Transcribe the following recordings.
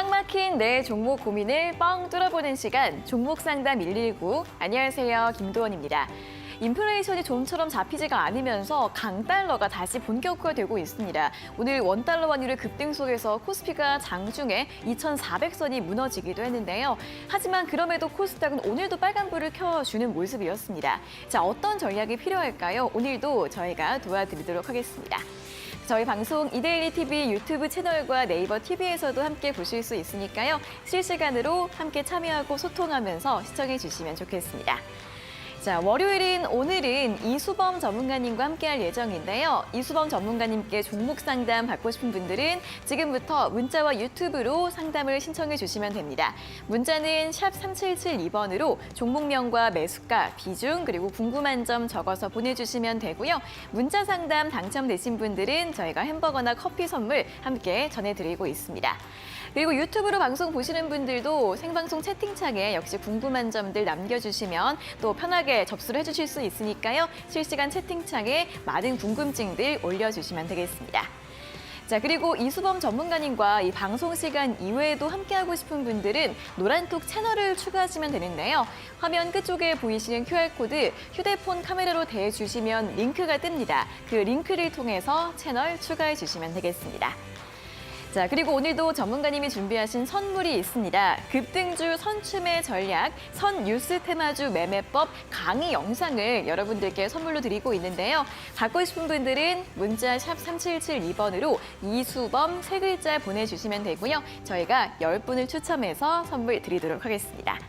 꽉 막힌 내 종목 고민을 뻥 뚫어보는 시간, 종목 상담 119. 안녕하세요, 김도원입니다. 인플레이션이 좀처럼 잡히지가 않으면서 강달러가 다시 본격화되고 있습니다. 오늘 원달러 환율의 급등 속에서 코스피가 장중에 2,400선이 무너지기도 했는데요. 하지만 그럼에도 코스닥은 오늘도 빨간불을 켜주는 모습이었습니다. 자, 어떤 전략이 필요할까요? 오늘도 저희가 도와드리도록 하겠습니다. 저희 방송 이데일리 TV 유튜브 채널과 네이버 TV에서도 함께 보실 수 있으니까요. 실시간으로 함께 참여하고 소통하면서 시청해 주시면 좋겠습니다. 자, 월요일인 오늘은 이수범 전문가님과 함께할 예정인데요. 이수범 전문가님께 종목 상담 받고 싶은 분들은 지금부터 문자와 유튜브로 상담을 신청해 주시면 됩니다. 문자는 샵 3772번으로 종목명과 매수가, 비중, 그리고 궁금한 점 적어서 보내주시면 되고요. 문자 상담 당첨되신 분들은 저희가 햄버거나 커피 선물 함께 전해드리고 있습니다. 그리고 유튜브로 방송 보시는 분들도 생방송 채팅창에 역시 궁금한 점들 남겨주시면 또 편하게 접수를 해주실 수 있으니까요. 실시간 채팅창에 많은 궁금증들 올려주시면 되겠습니다. 자, 그리고 이수범 전문가님과 이 방송 시간 이외에도 함께하고 싶은 분들은 노란톡 채널을 추가하시면 되는데요. 화면 끝쪽에 보이시는 QR코드 휴대폰 카메라로 대주시면 링크가 뜹니다. 그 링크를 통해서 채널 추가해 주시면 되겠습니다. 자, 그리고 오늘도 전문가님이 준비하신 선물이 있습니다. 급등주 선춤의 전략, 선뉴스 테마주 매매법 강의 영상을 여러분들께 선물로 드리고 있는데요. 받고 싶은 분들은 문자 샵 3772번으로 이수범 세 글자 보내주시면 되고요. 저희가 10분을 추첨해서 선물 드리도록 하겠습니다.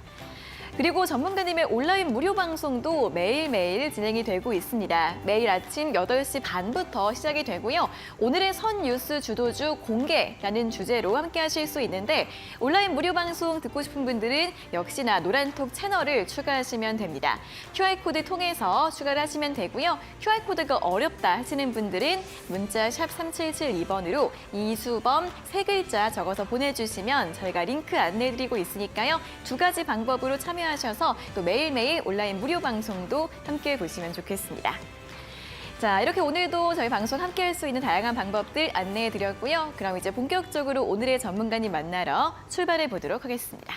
그리고 전문가님의 온라인 무료 방송도 매일매일 진행이 되고 있습니다. 매일 아침 8시 반부터 시작이 되고요. 오늘의 선뉴스 주도주 공개라는 주제로 함께 하실 수 있는데 온라인 무료 방송 듣고 싶은 분들은 역시나 노란톡 채널을 추가하시면 됩니다. QR코드 통해서 추가를 하시면 되고요. QR코드가 어렵다 하시는 분들은 문자 샵 3772번으로 이수범 세 글자 적어서 보내주시면 저희가 링크 안내해드리고 있으니까요. 두 가지 방법으로 참여하셔서 또 매일매일 온라인 무료 방송도 함께 보시면 좋겠습니다. 자, 이렇게 오늘도 저희 방송 함께 할 수 있는 다양한 방법들 안내해 드렸고요. 그럼 이제 본격적으로 오늘의 전문가님 만나러 출발해 보도록 하겠습니다.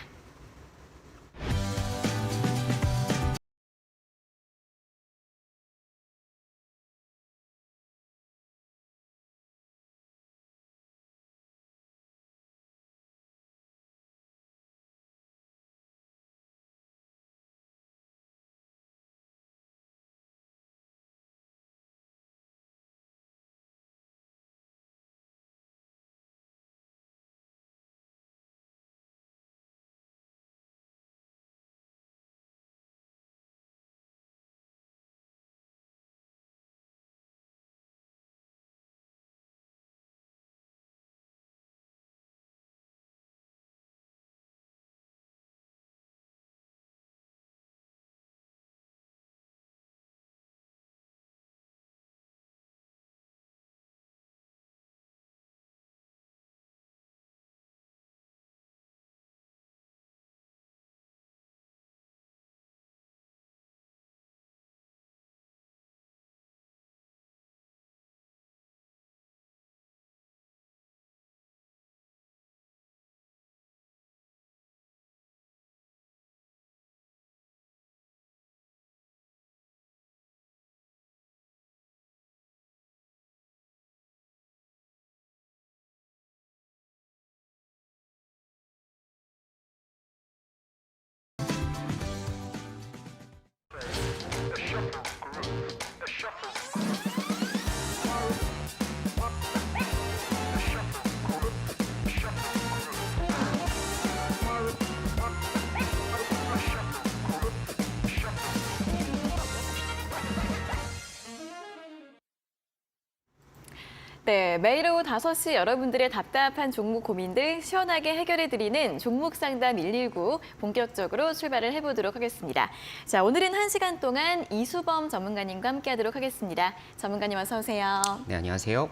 네, 매일 오후 5시 여러분들의 답답한 종목 고민들 시원하게 해결해드리는 종목 상담 119 본격적으로 출발을 해보도록 하겠습니다. 자, 오늘은 1시간 동안 이수범 전문가님과 함께하도록 하겠습니다. 전문가님 어서 오세요. 네, 안녕하세요.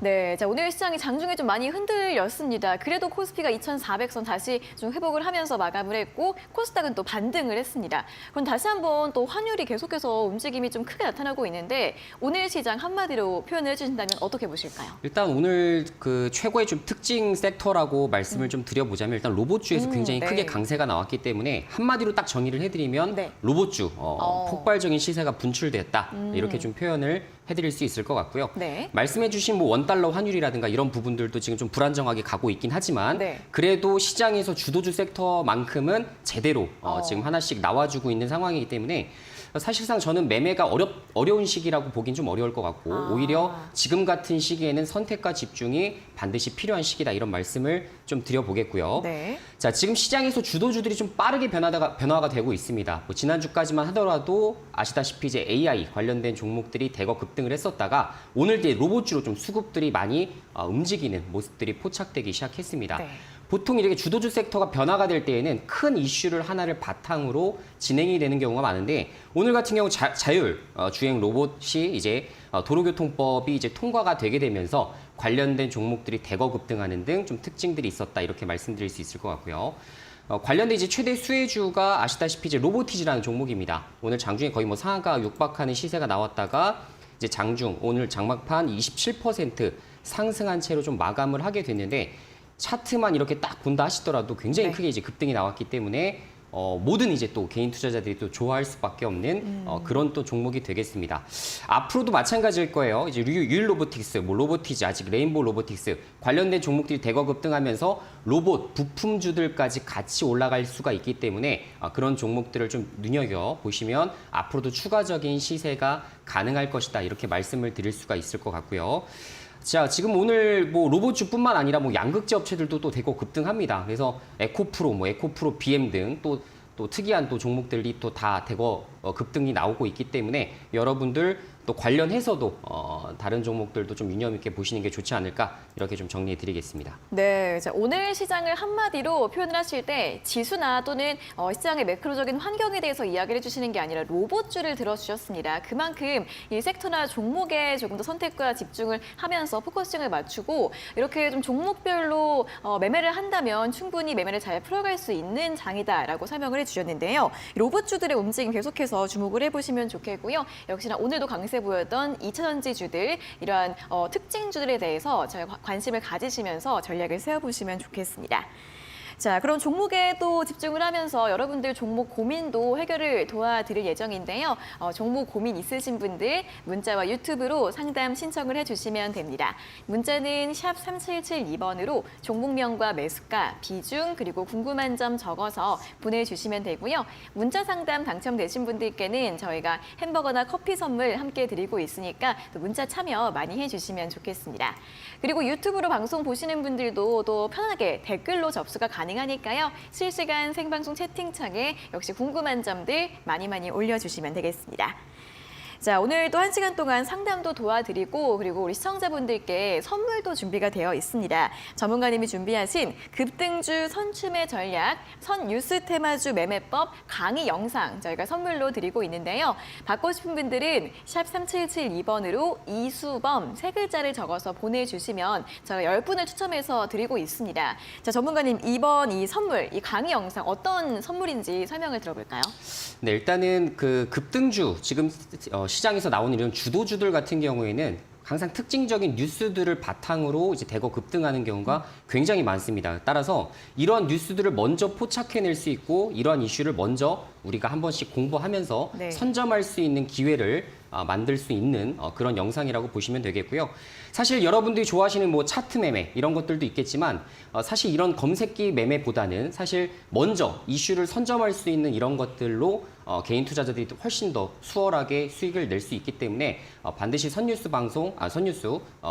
네, 자, 오늘 시장이 장중에 좀 많이 흔들렸습니다. 그래도 코스피가 2,400선 다시 좀 회복을 하면서 마감을 했고 코스닥은 또 반등을 했습니다. 그럼 다시 한번 또 환율이 계속해서 움직임이 좀 크게 나타나고 있는데 오늘 시장 한마디로 표현을 해주신다면 어떻게 보실까요? 일단 오늘 그 최고의 좀 특징 섹터라고 말씀을 좀 드려보자면 일단 로봇주에서 굉장히 네. 크게 강세가 나왔기 때문에 한마디로 딱 정의를 해드리면 네. 로봇주 폭발적인 시세가 분출됐다 이렇게 좀 표현을 해드릴 수 있을 것 같고요. 네. 말씀해주신 뭐 원달러 환율이라든가 이런 부분들도 지금 좀 불안정하게 가고 있긴 하지만 네. 그래도 시장에서 주도주 섹터만큼은 제대로 지금 하나씩 나와주고 있는 상황이기 때문에 사실상 저는 매매가 어려운 시기라고 보긴 좀 어려울 것 같고 오히려 지금 같은 시기에는 선택과 집중이 반드시 필요한 시기다 이런 말씀을 좀 드려보겠고요. 네. 자, 지금 시장에서 주도주들이 좀 빠르게 변화가 되고 있습니다. 뭐 지난주까지만 하더라도 아시다시피 이제 AI 관련된 종목들이 대거 급등을 했었다가 오늘 이제 로봇주로 좀 수급들이 많이 움직이는 모습들이 포착되기 시작했습니다. 네. 보통 이렇게 주도주 섹터가 변화가 될 때에는 큰 이슈를 하나를 바탕으로 진행이 되는 경우가 많은데 오늘 같은 경우 자율 주행 로봇이 이제 도로교통법이 이제 통과가 되게 되면서 관련된 종목들이 대거 급등하는 등 좀 특징들이 있었다 이렇게 말씀드릴 수 있을 것 같고요. 관련된 이제 최대 수혜주가 아시다시피 이제 로보티즈라는 종목입니다. 오늘 장중에 거의 뭐 상한가 육박하는 시세가 나왔다가 이제 장중 오늘 장막판 27% 상승한 채로 좀 마감을 하게 됐는데 차트만 이렇게 딱 본다 하시더라도 굉장히 네. 크게 이제 급등이 나왔기 때문에 모든 이제 또 개인 투자자들이 또 좋아할 수밖에 없는 그런 또 종목이 되겠습니다. 앞으로도 마찬가지일 거예요. 이제 유일 로보틱스, 뭐 로보티즈, 아직 레인보우 로보틱스 관련된 종목들이 대거 급등하면서 로봇 부품주들까지 같이 올라갈 수가 있기 때문에 그런 종목들을 좀 눈여겨 보시면 앞으로도 추가적인 시세가 가능할 것이다 이렇게 말씀을 드릴 수가 있을 것 같고요. 자, 지금 오늘 뭐 로봇주뿐만 아니라 뭐 양극재 업체들도 또 대거 급등합니다. 그래서 에코프로, BM 등 또 특이한 또 종목들이 또 다 대거 급등이 나오고 있기 때문에 여러분들 또 관련해서도 다른 종목들도 좀 유념 있게 보시는 게 좋지 않을까 이렇게 좀 정리해 드리겠습니다. 네, 자, 오늘 시장을 한마디로 표현을 하실 때 지수나 또는 시장의 매크로적인 환경에 대해서 이야기를 해주시는 게 아니라 로봇주를 들어주셨습니다. 그만큼 이 섹터나 종목에 조금 더 선택과 집중을 하면서 포커싱을 맞추고 이렇게 좀 종목별로 매매를 한다면 충분히 매매를 잘 풀어갈 수 있는 장이다라고 설명을 해주셨는데요. 로봇주들의 움직임 계속해서 주목을 해보시면 좋겠고요. 역시나 오늘도 강세 보였던 2차전지주들 이러한 특징주들에 대해서 저희가 관심을 가지시면서 전략을 세워보시면 좋겠습니다. 자, 그럼 종목에 또 집중을 하면서 여러분들 종목 고민도 해결을 도와드릴 예정인데요. 종목 고민 있으신 분들 문자와 유튜브로 상담 신청을 해주시면 됩니다. 문자는 샵 3772번으로 종목명과 매수가, 비중, 그리고 궁금한 점 적어서 보내주시면 되고요. 문자 상담 당첨되신 분들께는 저희가 햄버거나 커피 선물 함께 드리고 있으니까 또 문자 참여 많이 해주시면 좋겠습니다. 그리고 유튜브로 방송 보시는 분들도 또 편하게 댓글로 접수가 가능하니까요. 실시간 생방송 채팅창에 역시 궁금한 점들 많이 올려주시면 되겠습니다. 자, 오늘도 1시간 동안 상담도 도와드리고 그리고 우리 시청자분들께 선물도 준비가 되어 있습니다. 전문가님이 준비하신 급등주 선춤의 전략, 선뉴스 테마주 매매법 강의 영상 저희가 선물로 드리고 있는데요. 받고 싶은 분들은 샵 3772번으로 이수범 세 글자를 적어서 보내주시면 저희가 10분을 추첨해서 드리고 있습니다. 자, 전문가님 이번 이 선물, 이 강의 영상 어떤 선물인지 설명을 들어볼까요? 네, 일단은 그 급등주 지금 시장에서 나오는 이런 주도주들 같은 경우에는 항상 특징적인 뉴스들을 바탕으로 이제 대거 급등하는 경우가 굉장히 많습니다. 따라서 이러한 뉴스들을 먼저 포착해낼 수 있고 이러한 이슈를 먼저 우리가 한 번씩 공부하면서 네. 선점할 수 있는 기회를 만들 수 있는 그런 영상이라고 보시면 되겠고요. 사실 여러분들이 좋아하시는 뭐 차트 매매 이런 것들도 있겠지만 사실 이런 검색기 매매보다는 사실 먼저 이슈를 선점할 수 있는 이런 것들로 개인 투자자들이 훨씬 더 수월하게 수익을 낼 수 있기 때문에 반드시 선뉴스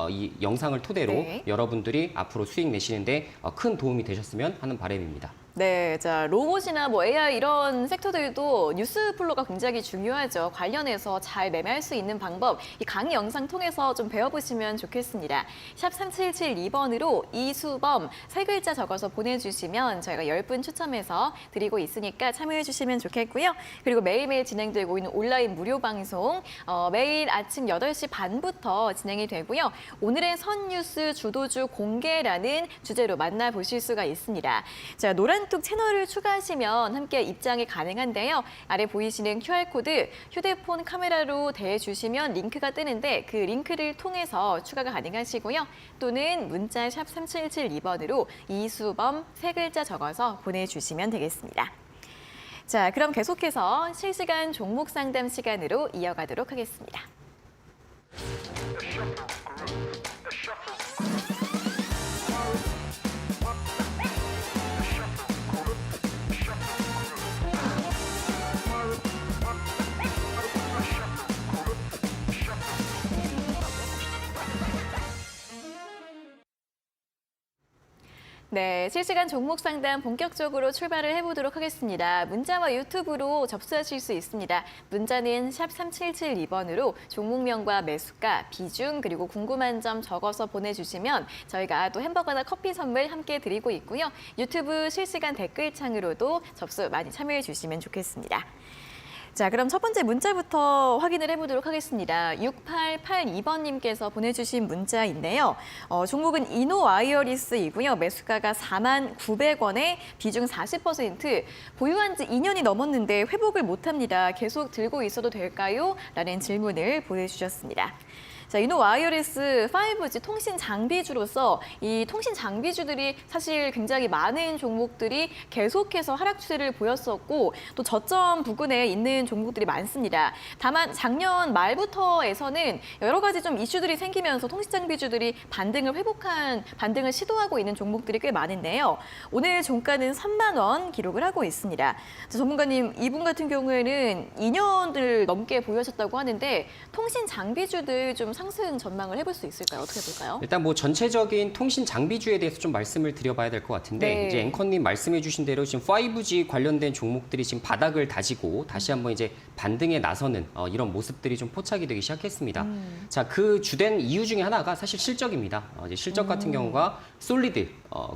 이 영상을 토대로 네. 여러분들이 앞으로 수익 내시는데 큰 도움이 되셨으면 하는 바람입니다. 네, 자, 로봇이나 뭐 AI 이런 섹터들도 뉴스 플로가 굉장히 중요하죠. 관련해서 잘 매매할 수 있는 방법, 이 강의 영상 통해서 좀 배워보시면 좋겠습니다. 샵 3772번으로 이수범 세 글자 적어서 보내주시면 저희가 10분 추첨해서 드리고 있으니까 참여해주시면 좋겠고요. 그리고 매일매일 진행되고 있는 온라인 무료 방송, 매일 아침 8시 반부터 진행이 되고요. 오늘의 선뉴스 주도주 공개라는 주제로 만나보실 수가 있습니다. 자, 노란뚝 채널을 추가하시면 함께 입장이 가능한데요. 아래 보이시는 QR코드 휴대폰 카메라로 대주시면 링크가 뜨는데 그 링크를 통해서 추가가 가능하시고요. 또는 문자 샵 3772번으로 이수범 세 글자 적어서 보내주시면 되겠습니다. 자, 그럼 계속해서 실시간 종목 상담 시간으로 이어가도록 하겠습니다. 네, 실시간 종목 상담 본격적으로 출발을 해보도록 하겠습니다. 문자와 유튜브로 접수하실 수 있습니다. 문자는 샵 3772번으로 종목명과 매수가, 비중, 그리고 궁금한 점 적어서 보내주시면 저희가 또 햄버거나 커피 선물 함께 드리고 있고요. 유튜브 실시간 댓글창으로도 접수 많이 참여해 주시면 좋겠습니다. 자, 그럼 첫 번째 문자부터 확인을 해보도록 하겠습니다. 6882번님께서 보내주신 문자인데요. 종목은 이노와이어리스이고요. 매수가가 49,900원에 비중 40%, 보유한 지 2년이 넘었는데 회복을 못합니다. 계속 들고 있어도 될까요? 라는 질문을 보내주셨습니다. 자, 이노와이어리스 5G 통신 장비주로서 이 통신 장비주들이 사실 굉장히 많은 종목들이 계속해서 하락 추세를 보였었고 또 저점 부근에 있는 종목들이 많습니다. 다만 작년 말부터에서는 여러 가지 좀 이슈들이 생기면서 통신 장비주들이 반등을 시도하고 있는 종목들이 꽤 많은데요. 오늘 종가는 3만 원 기록을 하고 있습니다. 자, 전문가님, 이분 같은 경우에는 2년을 넘게 보유하셨다고 하는데 통신 장비주들 좀 상승 전망을 해볼 수 있을까요? 어떻게 볼까요? 일단 뭐 전체적인 통신 장비주에 대해서 좀 말씀을 드려봐야 될 것 같은데 네. 이제 앵커님 말씀해주신 대로 지금 5G 관련된 종목들이 지금 바닥을 다지고 다시 한번 이제 반등에 나서는 이런 모습들이 좀 포착이 되기 시작했습니다. 자, 그 주된 이유 중에 하나가 사실 실적입니다. 이제 실적 같은 경우가 솔리드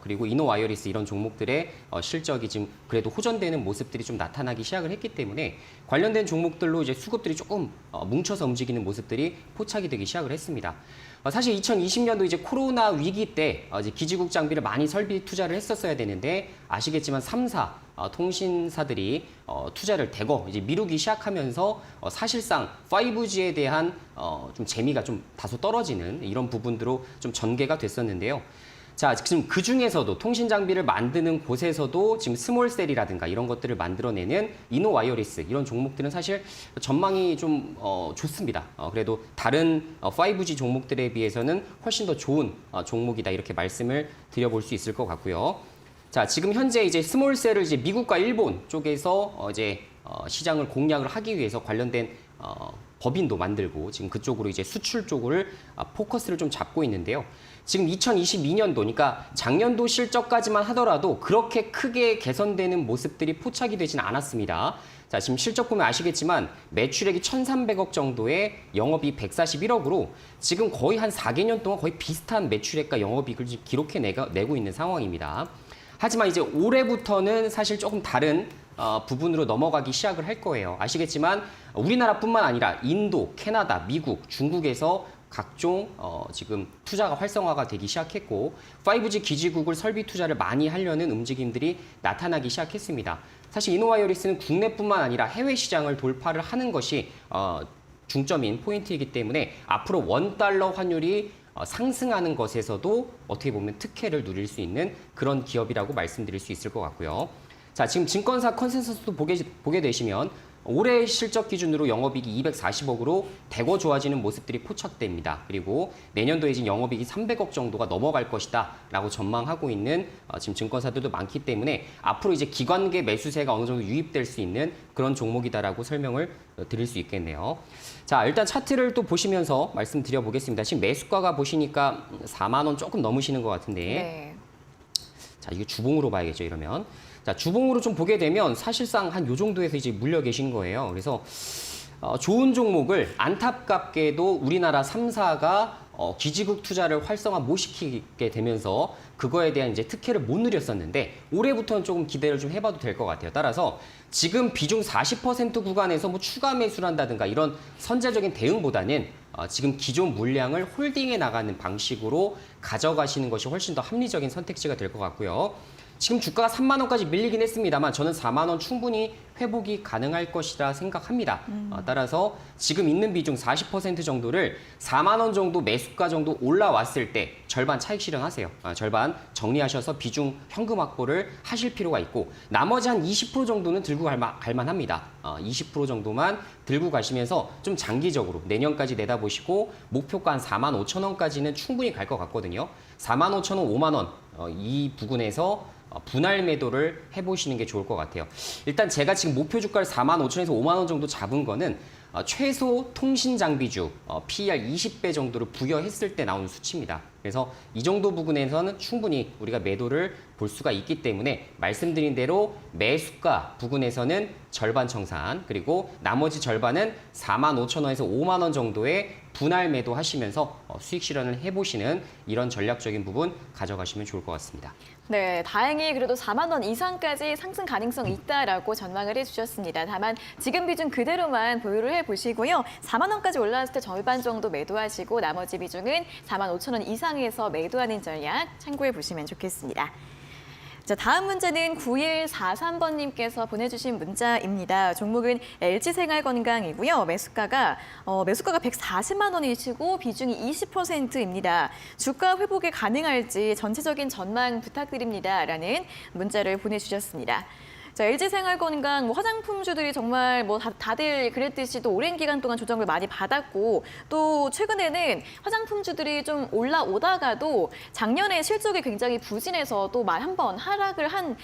그리고 이노와이어리스 이런 종목들의 실적이 지금 그래도 호전되는 모습들이 좀 나타나기 시작을 했기 때문에 관련된 종목들로 이제 수급들이 조금 뭉쳐서 움직이는 모습들이 포착이 되기 시작을 했습니다. 사실 2020년도 이제 코로나 위기 때 이제 기지국 장비를 많이 설비 투자를 했었어야 되는데 아시겠지만 3사 통신사들이 투자를 대거 이제 미루기 시작하면서 사실상 5G에 대한 좀 재미가 좀 다소 떨어지는 이런 부분으로 좀 전개가 됐었는데요. 자, 지금 그 중에서도 통신 장비를 만드는 곳에서도 지금 스몰셀이라든가 이런 것들을 만들어내는 이노와이어리스 이런 종목들은 사실 전망이 좀 좋습니다. 그래도 다른 5G 종목들에 비해서는 훨씬 더 좋은 종목이다 이렇게 말씀을 드려볼 수 있을 것 같고요. 자, 지금 현재 이제 스몰셀을 이제 미국과 일본 쪽에서 이제 시장을 공략을 하기 위해서 관련된 법인도 만들고 지금 그쪽으로 이제 수출 쪽을 포커스를 좀 잡고 있는데요. 지금 2022년도, 그러니까 작년도 실적까지만 하더라도 그렇게 크게 개선되는 모습들이 포착이 되지는 않았습니다. 자, 지금 실적 보면 아시겠지만 매출액이 1,300억 정도에 영업이익 141억으로 지금 거의 한 4개년 동안 거의 비슷한 매출액과 영업이익을 기록해내고 있는 상황입니다. 하지만 이제 올해부터는 사실 조금 다른 부분으로 넘어가기 시작을 할 거예요. 아시겠지만 우리나라뿐만 아니라 인도, 캐나다, 미국, 중국에서 각종 지금 투자가 활성화가 되기 시작했고 5G 기지국을 설비 투자를 많이 하려는 움직임들이 나타나기 시작했습니다. 사실 이노와이어리스는 국내뿐만 아니라 해외 시장을 돌파를 하는 것이 중점인 포인트이기 때문에 앞으로 원달러 환율이 상승하는 것에서도 어떻게 보면 특혜를 누릴 수 있는 그런 기업이라고 말씀드릴 수 있을 것 같고요. 자, 지금 증권사 컨센서스도 보게 되시면 올해 실적 기준으로 영업이익이 240억으로 대거 좋아지는 모습들이 포착됩니다. 그리고 내년도에 지금 영업이익이 300억 정도가 넘어갈 것이다 라고 전망하고 있는 지금 증권사들도 많기 때문에 앞으로 이제 기관계 매수세가 어느 정도 유입될 수 있는 그런 종목이다라고 설명을 드릴 수 있겠네요. 자, 일단 차트를 또 보시면서 말씀드려 보겠습니다. 지금 매수가가 보시니까 4만 원 조금 넘으시는 것 같은데 네. 자, 이게 주봉으로 봐야겠죠, 이러면. 자, 주봉으로 좀 보게 되면 사실상 한 요 정도에서 이제 물려 계신 거예요. 그래서 좋은 종목을 안타깝게도 우리나라 3사가 기지국 투자를 활성화 못 시키게 되면서 그거에 대한 이제 특혜를 못 누렸었는데 올해부터는 조금 기대를 좀 해봐도 될 것 같아요. 따라서 지금 비중 40% 구간에서 뭐 추가 매수를 한다든가 이런 선제적인 대응보다는 지금 기존 물량을 홀딩해 나가는 방식으로 가져가시는 것이 훨씬 더 합리적인 선택지가 될 것 같고요. 지금 주가가 3만 원까지 밀리긴 했습니다만 저는 4만 원 충분히 회복이 가능할 것이라 생각합니다. 따라서 지금 있는 비중 40% 정도를 4만 원 정도 매수가 정도 올라왔을 때 절반 차익 실현하세요. 절반 정리하셔서 비중 현금 확보를 하실 필요가 있고 나머지 한 20% 정도는 들고 갈 만합니다. 20% 정도만 들고 가시면서 좀 장기적으로 내년까지 내다보시고 목표가 한 4만 5천 원까지는 충분히 갈 것 같거든요. 4만 5천 원, 5만 원 이 부근에서 분할 매도를 해보시는 게 좋을 것 같아요. 일단 제가 지금 목표 주가를 4만 5천에서 5만 원 정도 잡은 거는 최소 통신 장비주 PER 20배 정도를 부여했을 때 나온 수치입니다. 그래서 이 정도 부근에서는 충분히 우리가 매도를 볼 수가 있기 때문에 말씀드린 대로 매수가 부근에서는 절반 청산 그리고 나머지 절반은 4만 5천 원에서 5만 원 정도의 분할 매도 하시면서 수익 실현을 해보시는 이런 전략적인 부분 가져가시면 좋을 것 같습니다. 네, 다행히 그래도 4만 원 이상까지 상승 가능성이 있다라고 전망을 해주셨습니다. 다만 지금 비중 그대로만 보유를 해보시고요. 4만 원까지 올라왔을 때 절반 정도 매도하시고 나머지 비중은 4만 5천 원 이상에서 매도하는 전략 참고해 보시면 좋겠습니다. 자, 다음 문제는 9143번님께서 보내주신 문자입니다. 종목은 LG생활건강이고요. 매수가가 140만 원이시고 비중이 20%입니다. 주가 회복이 가능할지 전체적인 전망 부탁드립니다. 라는 문자를 보내주셨습니다. 자, LG생활건강 화장품주들이 정말 다들 그랬듯이 또 오랜 기간 동안 조정을 많이 받았고 또 최근에는 화장품주들이 좀 올라오다가도 작년에 실적이 굉장히 부진해서 또 한 번 하락을 한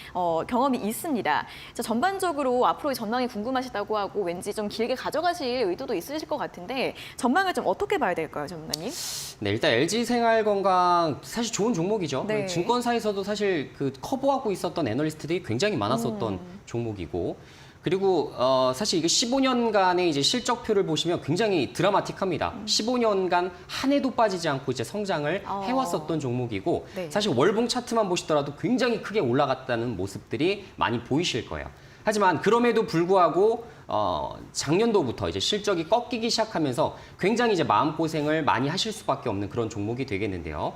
경험이 있습니다. 자, 전반적으로 앞으로의 전망이 궁금하시다고 하고 왠지 좀 길게 가져가실 의도도 있으실 것 같은데 전망을 좀 어떻게 봐야 될까요, 전문가님? 네, 일단 LG생활건강 사실 좋은 종목이죠. 네. 증권사에서도 사실 그 커버하고 있었던 애널리스트들이 굉장히 많았었던 종목이고 그리고 사실 이게 15년간의 이제 실적표를 보시면 굉장히 드라마틱합니다. 15년간 한 해도 빠지지 않고 이제 성장을 해왔었던 종목이고 네. 사실 월봉 차트만 보시더라도 굉장히 크게 올라갔다는 모습들이 많이 보이실 거예요. 하지만 그럼에도 불구하고 작년도부터 이제 실적이 꺾이기 시작하면서 굉장히 이제 마음고생을 많이 하실 수밖에 없는 그런 종목이 되겠는데요.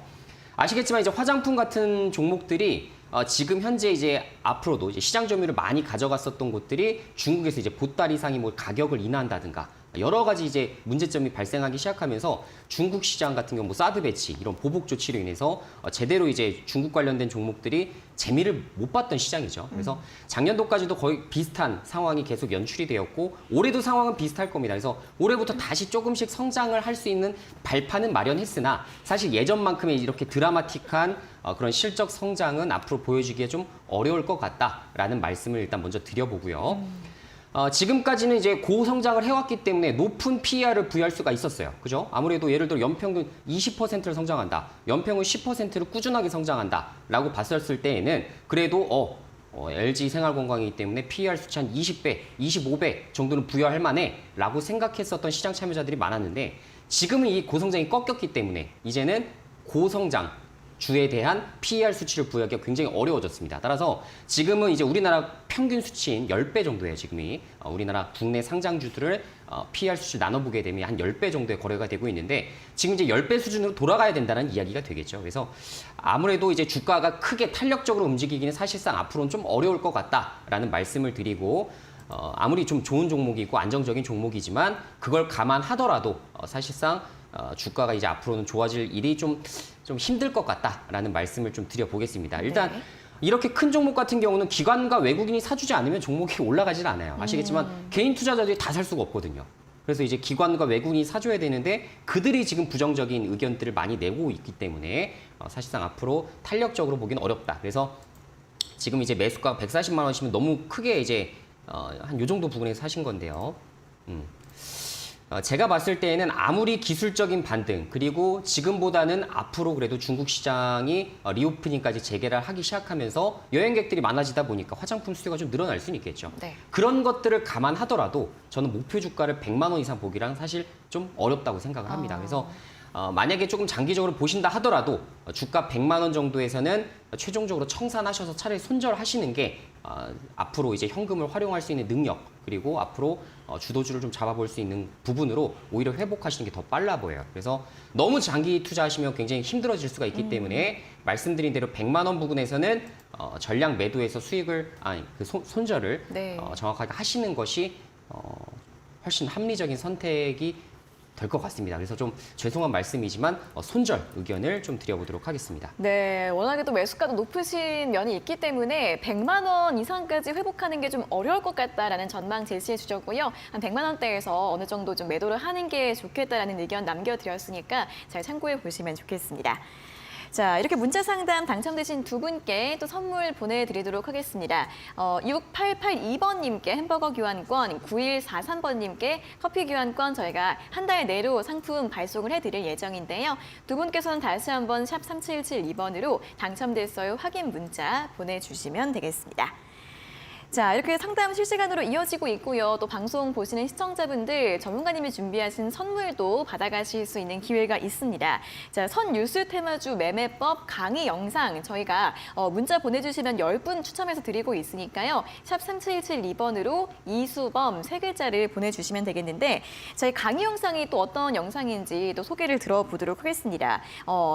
아시겠지만 이제 화장품 같은 종목들이 지금 현재 이제 앞으로도 이제 시장 점유율을 많이 가져갔었던 곳들이 중국에서 이제 보따리 상이 뭐 가격을 인하한다든가 여러 가지 이제 문제점이 발생하기 시작하면서 중국 시장 같은 경우 뭐 사드 배치 이런 보복 조치로 인해서 제대로 이제 중국 관련된 종목들이 재미를 못 봤던 시장이죠. 그래서 작년도까지도 거의 비슷한 상황이 계속 연출이 되었고 올해도 상황은 비슷할 겁니다. 그래서 올해부터 다시 조금씩 성장을 할 수 있는 발판은 마련했으나 사실 예전만큼의 이렇게 드라마틱한 그런 실적 성장은 앞으로 보여주기에 좀 어려울 것 같다라는 말씀을 일단 먼저 드려보고요. 지금까지는 이제 고성장을 해왔기 때문에 높은 PER을 부여할 수가 있었어요. 그죠? 아무래도 예를 들어 연평균 20%를 성장한다. 연평균 10%를 꾸준하게 성장한다. 라고 봤었을 때에는 그래도 LG생활건강이기 때문에 PER 수치 한 20배, 25배 정도는 부여할 만해 라고 생각했었던 시장 참여자들이 많았는데 지금은 이 고성장이 꺾였기 때문에 이제는 고성장 주에 대한 PER 수치를 부여하기가 굉장히 어려워졌습니다. 따라서 지금은 이제 우리나라 평균 수치인 10배 정도예요, 지금이. 우리나라 국내 상장주들을 PER 수치를 나눠보게 되면 한 10배 정도의 거래가 되고 있는데 지금 이제 10배 수준으로 돌아가야 된다는 이야기가 되겠죠. 그래서 아무래도 이제 주가가 크게 탄력적으로 움직이기는 사실상 앞으로는 좀 어려울 것 같다라는 말씀을 드리고 아무리 좀 좋은 종목이고 안정적인 종목이지만 그걸 감안하더라도 사실상 주가가 이제 앞으로는 좋아질 일이 좀 힘들 것 같다라는 말씀을 좀 드려보겠습니다. 일단 네. 이렇게 큰 종목 같은 경우는 기관과 외국인이 사주지 않으면 종목이 올라가질 않아요. 아시겠지만 개인 투자자들이 다 살 수가 없거든요. 그래서 이제 기관과 외국인이 사줘야 되는데 그들이 지금 부정적인 의견들을 많이 내고 있기 때문에 사실상 앞으로 탄력적으로 보기는 어렵다. 그래서 지금 이제 매수가 140만 원이시면 너무 크게 이제 한 요 정도 부분에서 사신 건데요. 제가 봤을 때에는 아무리 기술적인 반등 그리고 지금보다는 앞으로 그래도 중국 시장이 리오프닝까지 재개를 하기 시작하면서 여행객들이 많아지다 보니까 화장품 수요가 좀 늘어날 수는 있겠죠. 네. 그런 것들을 감안하더라도 저는 목표 주가를 100만 원 이상 보기랑 사실 좀 어렵다고 생각을 합니다. 그래서 만약에 조금 장기적으로 보신다 하더라도 주가 100만 원 정도에서는 최종적으로 청산하셔서 차라리 손절하시는 게 앞으로 이제 현금을 활용할 수 있는 능력 그리고 앞으로 주도주를 좀 잡아볼 수 있는 부분으로 오히려 회복하시는 게 더 빨라 보여요. 그래서 너무 장기 투자하시면 굉장히 힘들어질 수가 있기 때문에 말씀드린 대로 100만 원 부근에서는 전량 매도해서 수익을 손절을 네. 정확하게 하시는 것이 훨씬 합리적인 선택이 될 것 같습니다. 그래서 좀 죄송한 말씀이지만 손절 의견을 좀 드려보도록 하겠습니다. 네, 워낙에 또 매수가도 높으신 면이 있기 때문에 100만 원 이상까지 회복하는 게 좀 어려울 것 같다라는 전망 제시해 주셨고요. 한 100만 원대에서 어느 정도 좀 매도를 하는 게 좋겠다라는 의견 남겨드렸으니까 잘 참고해 보시면 좋겠습니다. 자, 이렇게 문자 상담 당첨되신 두 분께 또 선물 보내드리도록 하겠습니다. 6882번님께 햄버거 교환권, 9143번님께 커피 교환권 저희가 한 달 내로 상품 발송을 해드릴 예정인데요. 두 분께서는 다시 한번 샵 3772번으로 당첨됐어요 확인 문자 보내주시면 되겠습니다. 자, 이렇게 상담 실시간으로 이어지고 있고요. 또 방송 보시는 시청자분들 전문가님이 준비하신 선물도 받아가실 수 있는 기회가 있습니다. 자, 선 뉴스 테마주 매매법 강의 영상 저희가 문자 보내주시면 10분 추첨해서 드리고 있으니까요. 샵 3772번으로 이수범 3글자를 보내주시면 되겠는데 저희 강의 영상이 또 어떤 영상인지 또 소개를 들어보도록 하겠습니다.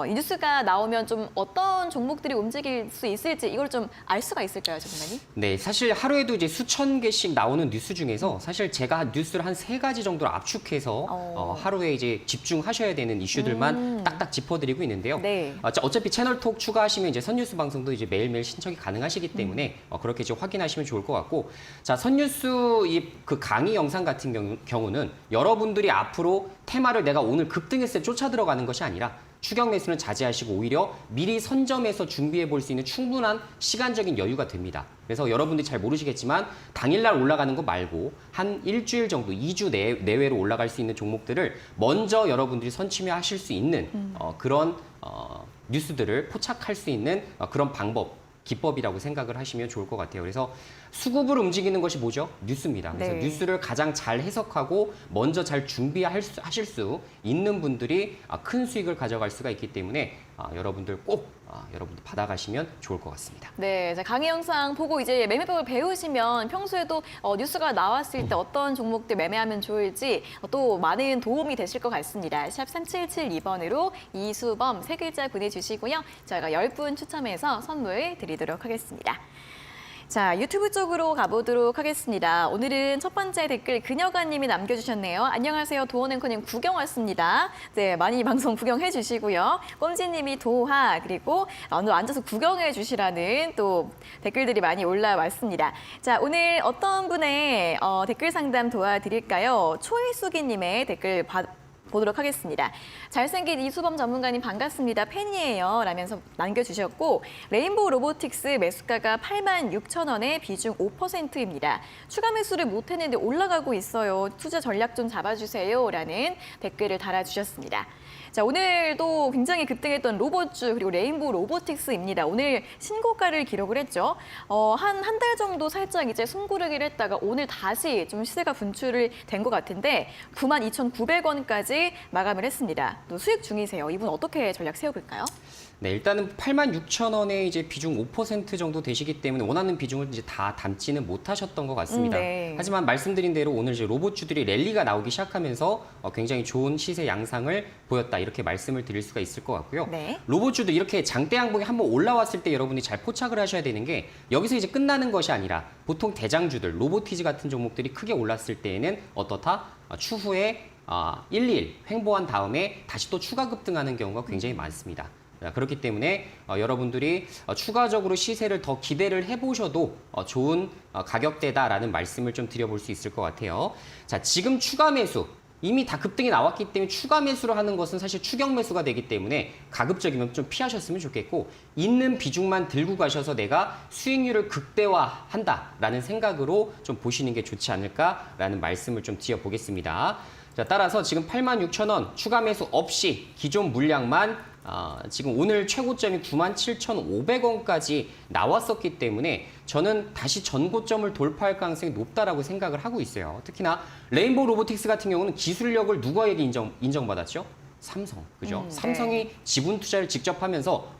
이 뉴스가 나오면 좀 어떤 종목들이 움직일 수 있을지 이걸 좀 알 수가 있을까요, 전문가님? 네, 사실 하루에도 이제 수천 개씩 나오는 뉴스 중에서 사실 제가 뉴스를 한 3가지 정도로 압축해서 하루에 이제 집중하셔야 되는 이슈들만 딱딱 짚어드리고 있는데요. 네. 어차피 채널톡 추가하시면 이제 선뉴스 방송도 이제 매일매일 신청이 가능하시기 때문에 그렇게 이제 확인하시면 좋을 것 같고, 자, 선뉴스 그 강의 영상 같은 경우는 여러분들이 앞으로 테마를 내가 오늘 급등했을 때 쫓아 들어가는 것이 아니라 추격 매수는 자제하시고 오히려 미리 선점해서 준비해 볼 수 있는 충분한 시간적인 여유가 됩니다. 그래서 여러분들이 잘 모르시겠지만 당일날 올라가는 거 말고 한 일주일 정도, 2주 내외로 올라갈 수 있는 종목들을 먼저 여러분들이 선침해하실 수 있는 그런 뉴스들을 포착할 수 있는 그런 기법이라고 생각을 하시면 좋을 것 같아요. 그래서 수급을 움직이는 것이 뭐죠? 뉴스입니다. 그래서 네. 뉴스를 가장 잘 해석하고 먼저 잘 준비하실 수 있는 분들이 큰 수익을 가져갈 수가 있기 때문에 여러분들 꼭 여러분들 받아가시면 좋을 것 같습니다. 네, 자, 강의 영상 보고 이제 매매법을 배우시면 평소에도 뉴스가 나왔을 때 어떤 종목들 매매하면 좋을지 또 많은 도움이 되실 것 같습니다. 샵 3772번으로 이수범 3글자 보내주시고요. 저희가 10분 추첨해서 선물 드리도록 하겠습니다. 자, 유튜브 쪽으로 가보도록 하겠습니다. 오늘은 첫 번째 댓글 그녀가님이 남겨주셨네요. 안녕하세요. 도어앵커님 구경 왔습니다. 네, 많이 방송 구경해 주시고요. 꼼지님이 도하 그리고 오늘 앉아서 구경해 주시라는 또 댓글들이 많이 올라왔습니다. 자, 오늘 어떤 분의 댓글 상담 도와드릴까요? 초일수기님의 댓글 보도록 하겠습니다. 잘생긴 이수범 전문가님 반갑습니다. 팬이에요. 라면서 남겨주셨고 레인보우 로보틱스 매수가가 86,000원에 비중 5%입니다. 추가 매수를 못했는데 올라가고 있어요. 투자 전략 좀 잡아주세요. 라는 댓글을 달아주셨습니다. 자, 오늘도 굉장히 급등했던 로봇주 그리고 레인보우 로보틱스입니다. 오늘 신고가를 기록을 했죠. 한 달 정도 살짝 이제 숨고르기를 했다가 오늘 다시 좀 시세가 분출을 된 것 같은데 92,900원까지 마감을 했습니다. 또 수익 중이세요. 이분 어떻게 전략 세워볼까요? 네, 일단은 86,000원에 이제 비중 5% 정도 되시기 때문에 원하는 비중을 이제 다 담지는 못하셨던 것 같습니다. 네. 하지만 말씀드린 대로 오늘 이제 로봇주들이 랠리가 나오기 시작하면서 굉장히 좋은 시세 양상을 보였다 이렇게 말씀을 드릴 수가 있을 것 같고요. 네. 로봇주도 이렇게 장대 양봉이 한번 올라왔을 때 여러분이 잘 포착을 하셔야 되는 게 여기서 이제 끝나는 것이 아니라 보통 대장주들, 로보티즈 같은 종목들이 크게 올랐을 때에는 어떻다? 추후에 1일 횡보한 다음에 다시 또 추가 급등하는 경우가 굉장히 많습니다. 그렇기 때문에 여러분들이 추가적으로 시세를 더 기대를 해보셔도 좋은 가격대다라는 말씀을 좀 드려볼 수 있을 것 같아요. 자, 지금 추가 매수. 이미 다 급등이 나왔기 때문에 추가 매수를 하는 것은 사실 추격 매수가 되기 때문에 가급적이면 좀 피하셨으면 좋겠고 있는 비중만 들고 가셔서 내가 수익률을 극대화한다라는 생각으로 좀 보시는 게 좋지 않을까라는 말씀을 좀 드려보겠습니다. 자, 따라서 지금 86,000원 추가 매수 없이 기존 물량만 지금 오늘 최고점이 97,500원까지 나왔었기 때문에 저는 다시 전고점을 돌파할 가능성이 높다라고 생각을 하고 있어요. 특히나 레인보우 로보틱스 같은 경우는 기술력을 누구에게 인정받았죠? 삼성, 그죠? 네. 삼성이 지분 투자를 직접 하면서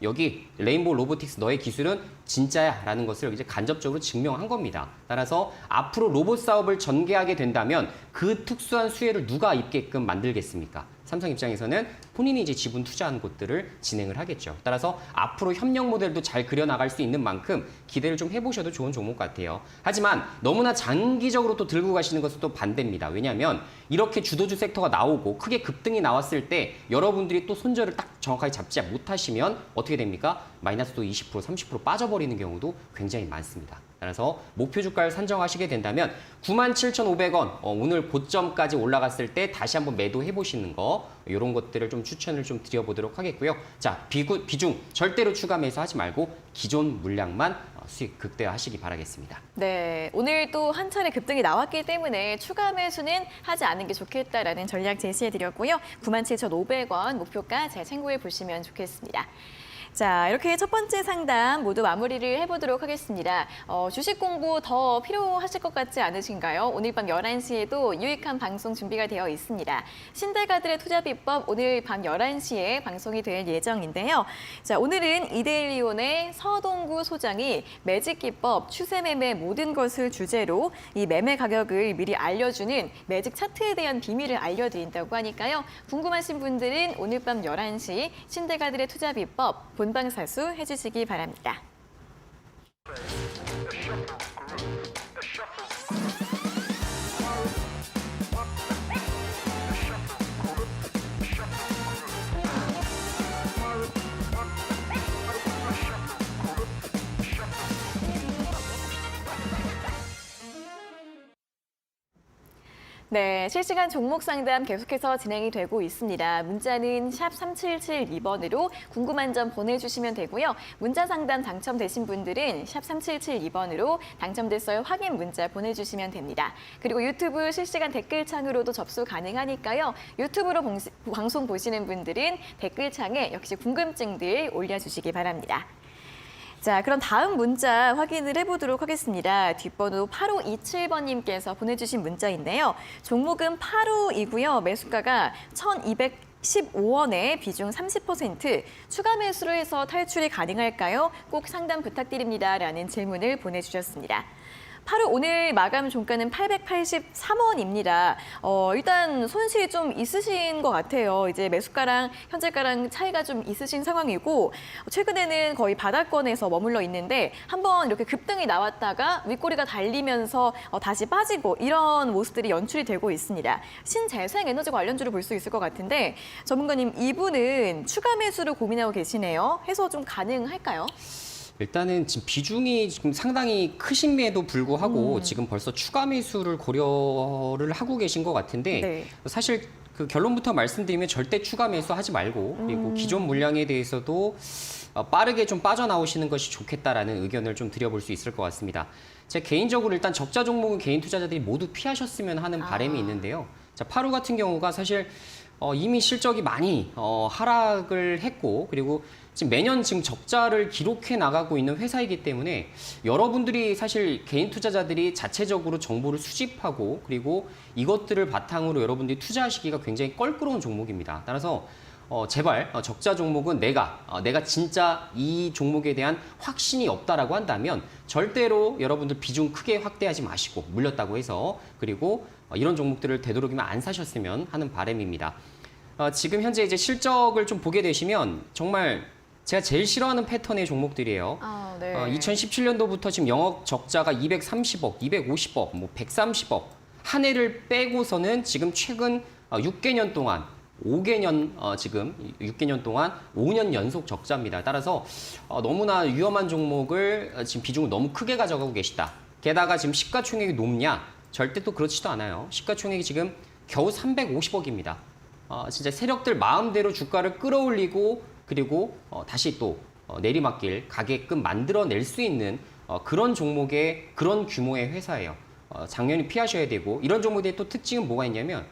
여기 레인보우 로보틱스 너의 기술은 진짜야 라는 것을 이제 간접적으로 증명한 겁니다. 따라서 앞으로 로봇 사업을 전개하게 된다면 그 특수한 수혜를 누가 입게끔 만들겠습니까? 삼성 입장에서는 본인이 이제 지분 투자한 곳들을 진행을 하겠죠. 따라서 앞으로 협력 모델도 잘 그려나갈 수 있는 만큼 기대를 좀 해보셔도 좋은 종목 같아요. 하지만 너무나 장기적으로 또 들고 가시는 것은 또 반대입니다. 왜냐하면 이렇게 주도주 섹터가 나오고 크게 급등이 나왔을 때 여러분들이 또 손절을 딱 정확하게 잡지 못하시면 어떻게 됩니까? 마이너스도 20%, 30% 빠져버리는 경우도 굉장히 많습니다. 따라서 목표 주가를 산정하시게 된다면 97,500원 오늘 고점까지 올라갔을 때 다시 한번 매도해 보시는 거 이런 것들을 좀 추천을 좀 드려보도록 하겠고요. 자, 비중 절대로 추가 매수하지 말고 기존 물량만 수익 극대화하시기 바라겠습니다. 네, 오늘 또 한 차례 급등이 나왔기 때문에 추가 매수는 하지 않는 게 좋겠다라는 전략 제시해드렸고요. 97,500원 목표가 잘 참고해 보시면 좋겠습니다. 자, 이렇게 첫 번째 상담 모두 마무리를 해보도록 하겠습니다. 주식 공부 더 필요하실 것 같지 않으신가요? 오늘 밤 11시에도 유익한 방송 준비가 되어 있습니다. 신대가들의 투자 비법 오늘 밤 11시에 방송이 될 예정인데요. 자, 오늘은 이데일리온의 서동구 소장이 매직 기법, 추세 매매 모든 것을 주제로 이 매매 가격을 미리 알려주는 매직 차트에 대한 비밀을 알려드린다고 하니까요. 궁금하신 분들은 오늘 밤 11시 신대가들의 투자 비법 본방사수 해주시기 바랍니다. 네, 실시간 종목 상담 계속해서 진행이 되고 있습니다. 문자는 샵 3772번으로 궁금한 점 보내주시면 되고요. 문자 상담 당첨되신 분들은 샵 3772번으로 당첨됐어요 확인 문자 보내주시면 됩니다. 그리고 유튜브 실시간 댓글창으로도 접수 가능하니까요. 유튜브로 방송 보시는 분들은 댓글창에 역시 궁금증들 올려주시기 바랍니다. 자, 그럼 다음 문자 확인을 해보도록 하겠습니다. 뒷번호 8527번님께서 보내주신 문자인데요. 종목은 8호이고요. 매수가가 1,215원에 비중 30%, 추가 매수로 해서 탈출이 가능할까요? 꼭 상담 부탁드립니다. 라는 질문을 보내주셨습니다. 8호 오늘 마감 종가는 883원입니다. 일단 손실이 좀 있으신 것 같아요. 이제 매수가랑 현재가랑 차이가 좀 있으신 상황이고 최근에는 거의 바닥권에서 머물러 있는데 한번 이렇게 급등이 나왔다가 윗꼬리가 달리면서 다시 빠지고 이런 모습들이 연출이 되고 있습니다. 신재생에너지 관련주로 볼 수 있을 것 같은데 전문가님 이분은 추가 매수를 고민하고 계시네요. 해서 좀 가능할까요? 일단은 지금 비중이 지금 상당히 크심에도 불구하고 지금 벌써 추가 매수를 고려를 하고 계신 것 같은데 네. 사실 그 결론부터 말씀드리면 절대 추가 매수하지 말고 그리고 기존 물량에 대해서도 빠르게 좀 빠져나오시는 것이 좋겠다라는 의견을 좀 드려볼 수 있을 것 같습니다. 제 개인적으로 일단 적자 종목은 개인 투자자들이 모두 피하셨으면 하는 바람이 있는데요. 자, 8호 같은 경우가 사실 이미 실적이 많이 하락을 했고 그리고 지금 매년 지금 적자를 기록해 나가고 있는 회사이기 때문에 여러분들이 사실 개인 투자자들이 자체적으로 정보를 수집하고 그리고 이것들을 바탕으로 여러분들이 투자하시기가 굉장히 껄끄러운 종목입니다. 따라서 제발 적자 종목은 내가 진짜 이 종목에 대한 확신이 없다라고 한다면 절대로 여러분들 비중 크게 확대하지 마시고 물렸다고 해서 그리고 이런 종목들을 되도록이면 안 사셨으면 하는 바람입니다. 지금 현재 이제 실적을 좀 보게 되시면 정말 제가 제일 싫어하는 패턴의 종목들이에요. 네. 2017년도부터 지금 영업 적자가 230억, 250억, 뭐 130억 한 해를 빼고서는 지금 최근 6개년 동안 6개년 동안 5년 연속 적자입니다. 따라서 너무나 위험한 종목을 지금 비중을 너무 크게 가져가고 계시다. 게다가 지금 시가총액이 높냐? 절대 또 그렇지도 않아요. 시가총액이 지금 겨우 350억입니다. 진짜 세력들 마음대로 주가를 끌어올리고 그리고 다시 또 내리막길 가게끔 만들어낼 수 있는 그런 종목의 그런 규모의 회사예요. 작년에 피하셔야 되고 이런 종목들의 또 특징은 뭐가 있냐면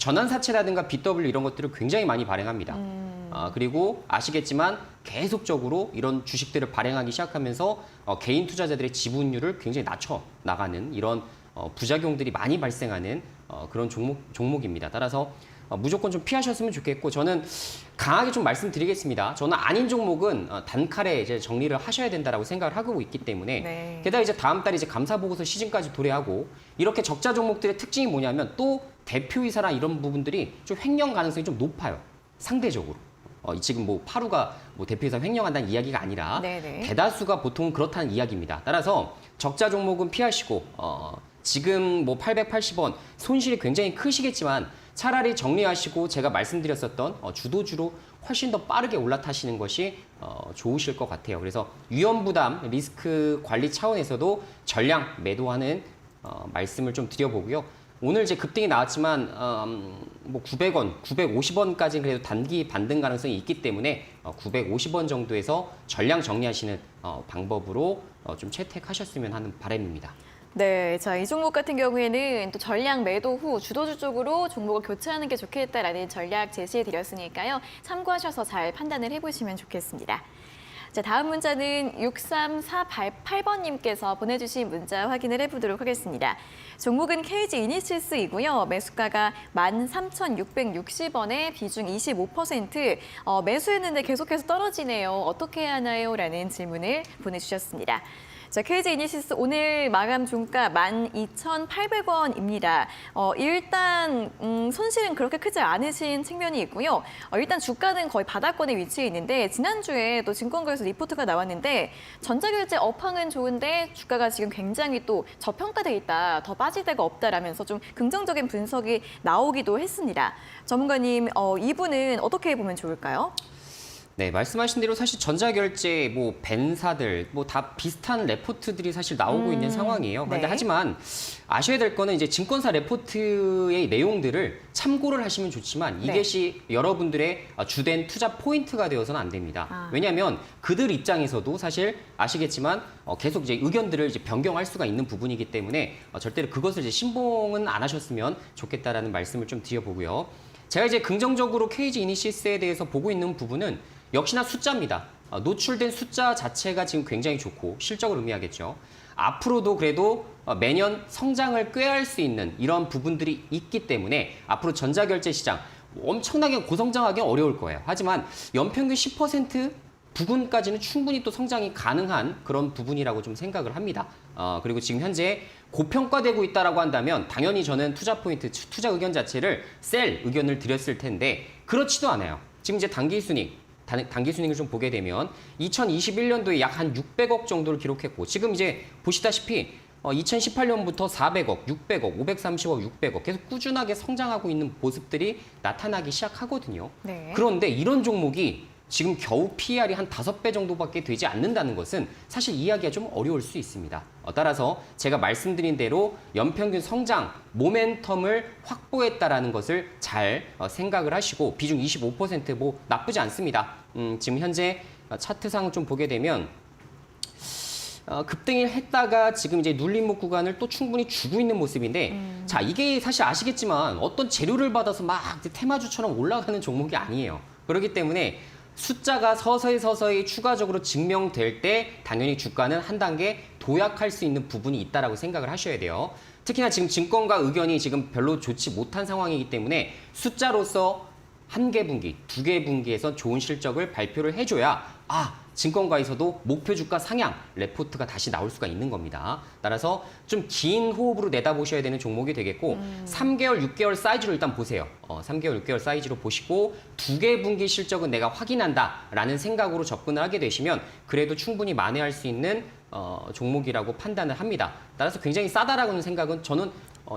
전환사채라든가 BW 이런 것들을 굉장히 많이 발행합니다. 그리고 아시겠지만 계속적으로 이런 주식들을 발행하기 시작하면서 개인 투자자들의 지분율을 굉장히 낮춰 나가는 이런 부작용들이 많이 발생하는 그런 종목입니다. 따라서 무조건 좀 피하셨으면 좋겠고 저는 강하게 좀 말씀드리겠습니다. 저는 아닌 종목은 단칼에 이제 정리를 하셔야 된다라고 생각을 하고 있기 때문에 네. 게다가 이제 다음 달에 이제 감사 보고서 시즌까지 도래하고 이렇게 적자 종목들의 특징이 뭐냐면 또 대표이사나 이런 부분들이 좀 횡령 가능성이 좀 높아요. 상대적으로. 지금 뭐 파루가 뭐 대표이사 횡령한다는 이야기가 아니라 네네. 대다수가 보통 그렇다는 이야기입니다. 따라서 적자 종목은 피하시고 지금 뭐 880원 손실이 굉장히 크시겠지만 차라리 정리하시고 제가 말씀드렸었던 주도주로 훨씬 더 빠르게 올라타시는 것이 좋으실 것 같아요. 그래서 위험 부담 리스크 관리 차원에서도 전량 매도하는 말씀을 좀 드려보고요. 오늘 이제 급등이 나왔지만 뭐 900원, 950원까지는 그래도 단기 반등 가능성이 있기 때문에 950원 정도에서 전량 정리하시는 방법으로 좀 채택하셨으면 하는 바람입니다. 네, 자, 이 종목 같은 경우에는 또 전량 매도 후 주도주 쪽으로 종목을 교체하는 게 좋겠다라는 전략 제시해 드렸으니까요. 참고하셔서 잘 판단을 해보시면 좋겠습니다. 자, 다음 문자는 6348번님께서 보내주신 문자 확인을 해보도록 하겠습니다. 종목은 KG 이니시스이고요. 매수가가 13,660원에 비중 25%. 매수했는데 계속해서 떨어지네요. 어떻게 해야 하나요? 라는 질문을 보내주셨습니다. 자, KG 이니시스 오늘 마감 종가 12,800원입니다. 일단 손실은 그렇게 크지 않으신 측면이 있고요. 일단 주가는 거의 바닥권에 위치해 있는데 지난주에 또 증권가에서 리포트가 나왔는데 전자결제 업황은 좋은데 주가가 지금 굉장히 또 저평가돼 있다. 더 빠질 데가 없다라면서 좀 긍정적인 분석이 나오기도 했습니다. 전문가님, 이분은 어떻게 보면 좋을까요? 네, 말씀하신 대로 사실 전자결제, 뭐 벤사들, 뭐 다 비슷한 레포트들이 사실 나오고 있는 상황이에요. 그런데 네. 하지만 아셔야 될 거는 이제 증권사 레포트의 내용들을 참고를 하시면 좋지만 이것이 여러분들의 주된 투자 포인트가 되어서는 안 됩니다. 왜냐하면 그들 입장에서도 사실 아시겠지만 계속 이제 의견들을 이제 변경할 수가 있는 부분이기 때문에 절대로 그것을 이제 신봉은 안 하셨으면 좋겠다라는 말씀을 좀 드려보고요. 제가 이제 긍정적으로 KG 이니시스에 대해서 보고 있는 부분은 역시나 숫자입니다. 노출된 숫자 자체가 지금 굉장히 좋고 실적을 의미하겠죠. 앞으로도 그래도 매년 성장을 꾀할 수 있는 이런 부분들이 있기 때문에 앞으로 전자결제 시장 엄청나게 고성장하기 어려울 거예요. 하지만 연평균 10% 부근까지는 충분히 또 성장이 가능한 그런 부분이라고 좀 생각을 합니다. 그리고 지금 현재 고평가되고 있다라고 한다면 당연히 저는 투자 포인트, 투자 의견 자체를 셀 의견을 드렸을 텐데 그렇지도 않아요. 지금 이제 단기 순익을 좀 보게 되면 2021년도에 약 한 600억 정도를 기록했고 지금 이제 보시다시피 2018년부터 400억, 600억, 530억, 600억 계속 꾸준하게 성장하고 있는 모습들이 나타나기 시작하거든요. 네. 그런데 이런 종목이 지금 겨우 PER이 한 5배 정도밖에 되지 않는다는 것은 사실 이해하기가 좀 어려울 수 있습니다. 따라서 제가 말씀드린 대로 연평균 성장 모멘텀을 확보했다라는 것을 잘 생각을 하시고 비중 25%뭐 나쁘지 않습니다. 지금 현재 차트상 좀 보게 되면 급등을 했다가 지금 이제 눌림목 구간을 또 충분히 주고 있는 모습인데 자 이게 사실 아시겠지만 어떤 재료를 받아서 막 테마주처럼 올라가는 종목이 아니에요. 그렇기 때문에 숫자가 서서히 추가적으로 증명될 때 당연히 주가는 한 단계 도약할 수 있는 부분이 있다라고 생각을 하셔야 돼요. 특히나 지금 증권가 의견이 지금 별로 좋지 못한 상황이기 때문에 숫자로서 한 개 분기, 두 개 분기에서 좋은 실적을 발표를 해줘야 증권가에서도 목표 주가 상향 레포트가 다시 나올 수가 있는 겁니다. 따라서 좀 긴 호흡으로 내다보셔야 되는 종목이 되겠고 3개월, 6개월 사이즈로 일단 보세요. 3개월, 6개월 사이즈로 보시고 두 개 분기 실적은 내가 확인한다라는 생각으로 접근을 하게 되시면 그래도 충분히 만회할 수 있는 종목이라고 판단을 합니다. 따라서 굉장히 싸다라는 생각은 저는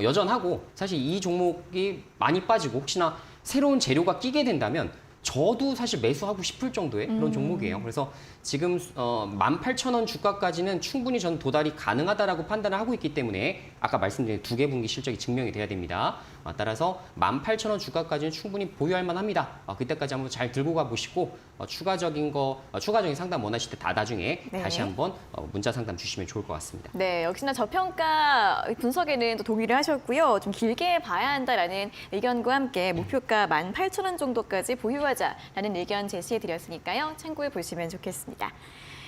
여전하고 사실 이 종목이 많이 빠지고 혹시나 새로운 재료가 끼게 된다면 저도 사실 매수하고 싶을 정도의 그런 종목이에요. 그래서 지금 18,000원 주가까지는 충분히 저는 도달이 가능하다라고 판단을 하고 있기 때문에 아까 말씀드린 두 개 분기 실적이 증명이 돼야 됩니다. 따라서 18,000원 주가까지는 충분히 보유할 만합니다. 그때까지 한번 잘 들고 가보시고 추가적인 상담 원하실 때 다 나중에 네. 다시 한번 문자 상담 주시면 좋을 것 같습니다. 네, 역시나 저평가 분석에는 또 동의를 하셨고요. 좀 길게 봐야 한다라는 의견과 함께 목표가 18,000원 정도까지 보유하자라는 의견 제시해드렸으니까요. 참고해 보시면 좋겠습니다.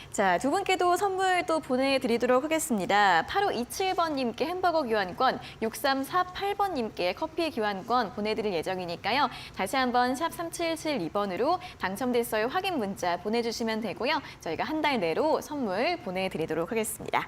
자, 두 분께도 선물 또 보내드리도록 하겠습니다. 8527번님께 햄버거 교환권, 6348번님께 커피 교환권 보내드릴 예정이니까요. 다시 한번 샵 3772번으로 당첨됐어요 확인 문자 보내주시면 되고요. 저희가 한 달 내로 선물 보내드리도록 하겠습니다.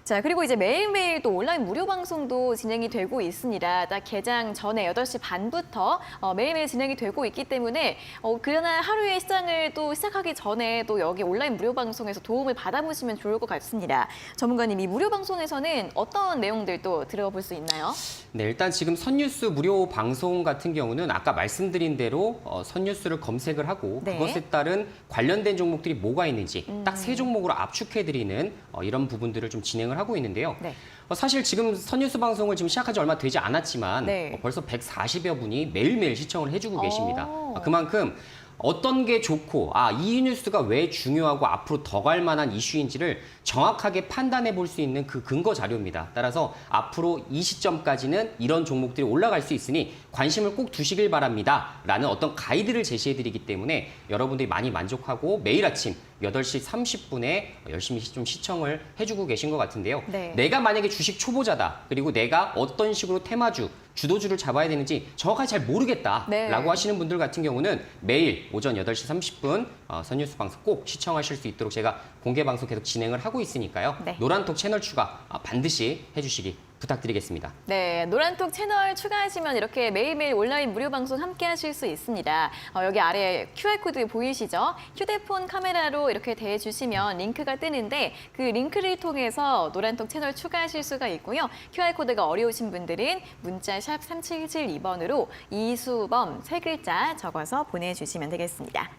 자, 그리고 이제 매일매일 또 온라인 무료 방송도 진행이 되고 있습니다. 딱 개장 전에 8시 반부터 매일매일 진행이 되고 있기 때문에 그날 하루의 시장을 또 시작하기 전에 또 여기 온라인 무료 방송에서 도움을 받아보시면 좋을 것 같습니다. 전문가님, 이 무료 방송에서는 어떤 내용들 또 들어볼 수 있나요? 네, 일단 지금 선뉴스 무료 방송 같은 경우는 아까 말씀드린 대로 선뉴스를 검색을 하고 네. 그것에 따른 관련된 종목들이 뭐가 있는지 딱 세 종목으로 압축해드리는 이런 부분들을 좀 진행을 하고 있는데요. 네. 사실 지금 선뉴스 방송을 지금 시작한 지 얼마 되지 않았지만 네. 벌써 140여 분이 매일매일 시청을 해주고 계십니다. 오. 그만큼 어떤 게 좋고 이 뉴스가 왜 중요하고 앞으로 더 갈 만한 이슈인지를 정확하게 판단해 볼 수 있는 그 근거 자료입니다. 따라서 앞으로 이 시점까지는 이런 종목들이 올라갈 수 있으니 관심을 꼭 두시길 바랍니다. 라는 어떤 가이드를 제시해 드리기 때문에 여러분들이 많이 만족하고 매일 아침 8시 30분에 열심히 좀 시청을 해주고 계신 것 같은데요. 네. 내가 만약에 주식 초보자다. 그리고 내가 어떤 식으로 테마주, 주도주를 잡아야 되는지 정확하게 잘 모르겠다라고 네. 하시는 분들 같은 경우는 매일 오전 8시 30분 선뉴스 방송 꼭 시청하실 수 있도록 제가 공개 방송 계속 진행을 하고 있으니까요. 네. 노란톡 채널 추가 반드시 해주시기 부탁드리겠습니다. 네, 노란톡 채널 추가하시면 이렇게 매일매일 온라인 무료 방송 함께 하실 수 있습니다. 여기 아래 QR코드 보이시죠? 휴대폰 카메라로 이렇게 대주시면 링크가 뜨는데 그 링크를 통해서 노란톡 채널 추가하실 수가 있고요. QR코드가 어려우신 분들은 문자 샵 3772번으로 이수범 3글자 적어서 보내주시면 되겠습니다.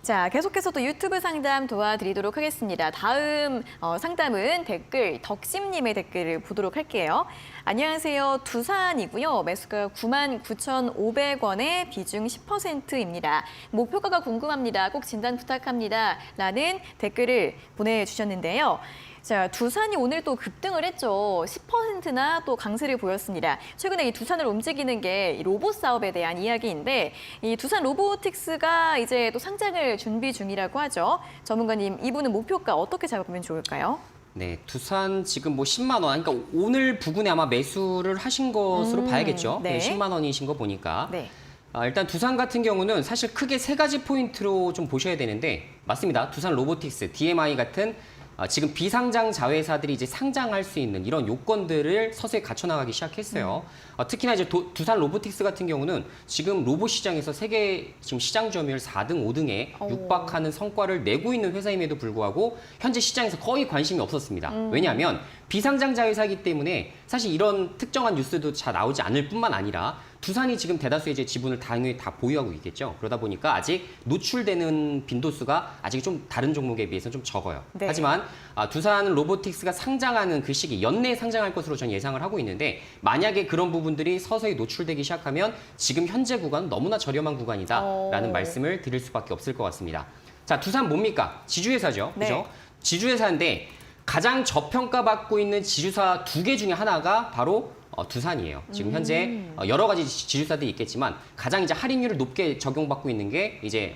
자, 계속해서 또 유튜브 상담 도와드리도록 하겠습니다. 다음 상담은 댓글, 덕심님의 댓글을 보도록 할게요. 안녕하세요. 두산이고요. 매수가 99,500원에 비중 10%입니다. 목표가가 궁금합니다. 꼭 진단 부탁합니다. 라는 댓글을 보내주셨는데요. 자, 두산이 오늘 또 급등을 했죠. 10%나 또 강세를 보였습니다. 최근에 이 두산을 움직이는 게 로봇 사업에 대한 이야기인데 이 두산 로보틱스가 이제 또 상장을 준비 중이라고 하죠. 전문가님, 이분은 목표가 어떻게 잡으면 좋을까요? 네, 두산 지금 뭐 10만 원, 그러니까 오늘 부근에 아마 매수를 하신 것으로 봐야겠죠. 네. 10만 원이신 거 보니까. 네. 일단 두산 같은 경우는 사실 크게 세 가지 포인트로 좀 보셔야 되는데 맞습니다. 두산 로보틱스, DMI 같은 지금 비상장 자회사들이 이제 상장할 수 있는 이런 요건들을 서서히 갖춰나가기 시작했어요. 특히나 이제 두산 로보틱스 같은 경우는 지금 로봇 시장에서 세계 지금 시장 점유율 4등, 5등에 육박하는 성과를 내고 있는 회사임에도 불구하고 현재 시장에서 거의 관심이 없었습니다. 왜냐하면 비상장 자회사이기 때문에 사실 이런 특정한 뉴스도 잘 나오지 않을 뿐만 아니라 두산이 지금 대다수의 이제 지분을 당연히 다 보유하고 있겠죠. 그러다 보니까 아직 노출되는 빈도수가 아직 좀 다른 종목에 비해서 좀 적어요. 네. 하지만 두산 로보틱스가 상장하는 그 시기, 연내에 상장할 것으로 저는 예상을 하고 있는데 만약에 그런 부분들이 서서히 노출되기 시작하면 지금 현재 구간은 너무나 저렴한 구간이다라는 말씀을 드릴 수밖에 없을 것 같습니다. 자, 두산 뭡니까? 지주회사죠. 네. 그죠? 지주회사인데 가장 저평가받고 있는 지주사 2개 중에 하나가 바로 두산이에요. 지금 현재 여러 가지 지주사들이 있겠지만 가장 이제 할인율을 높게 적용받고 있는 게 이제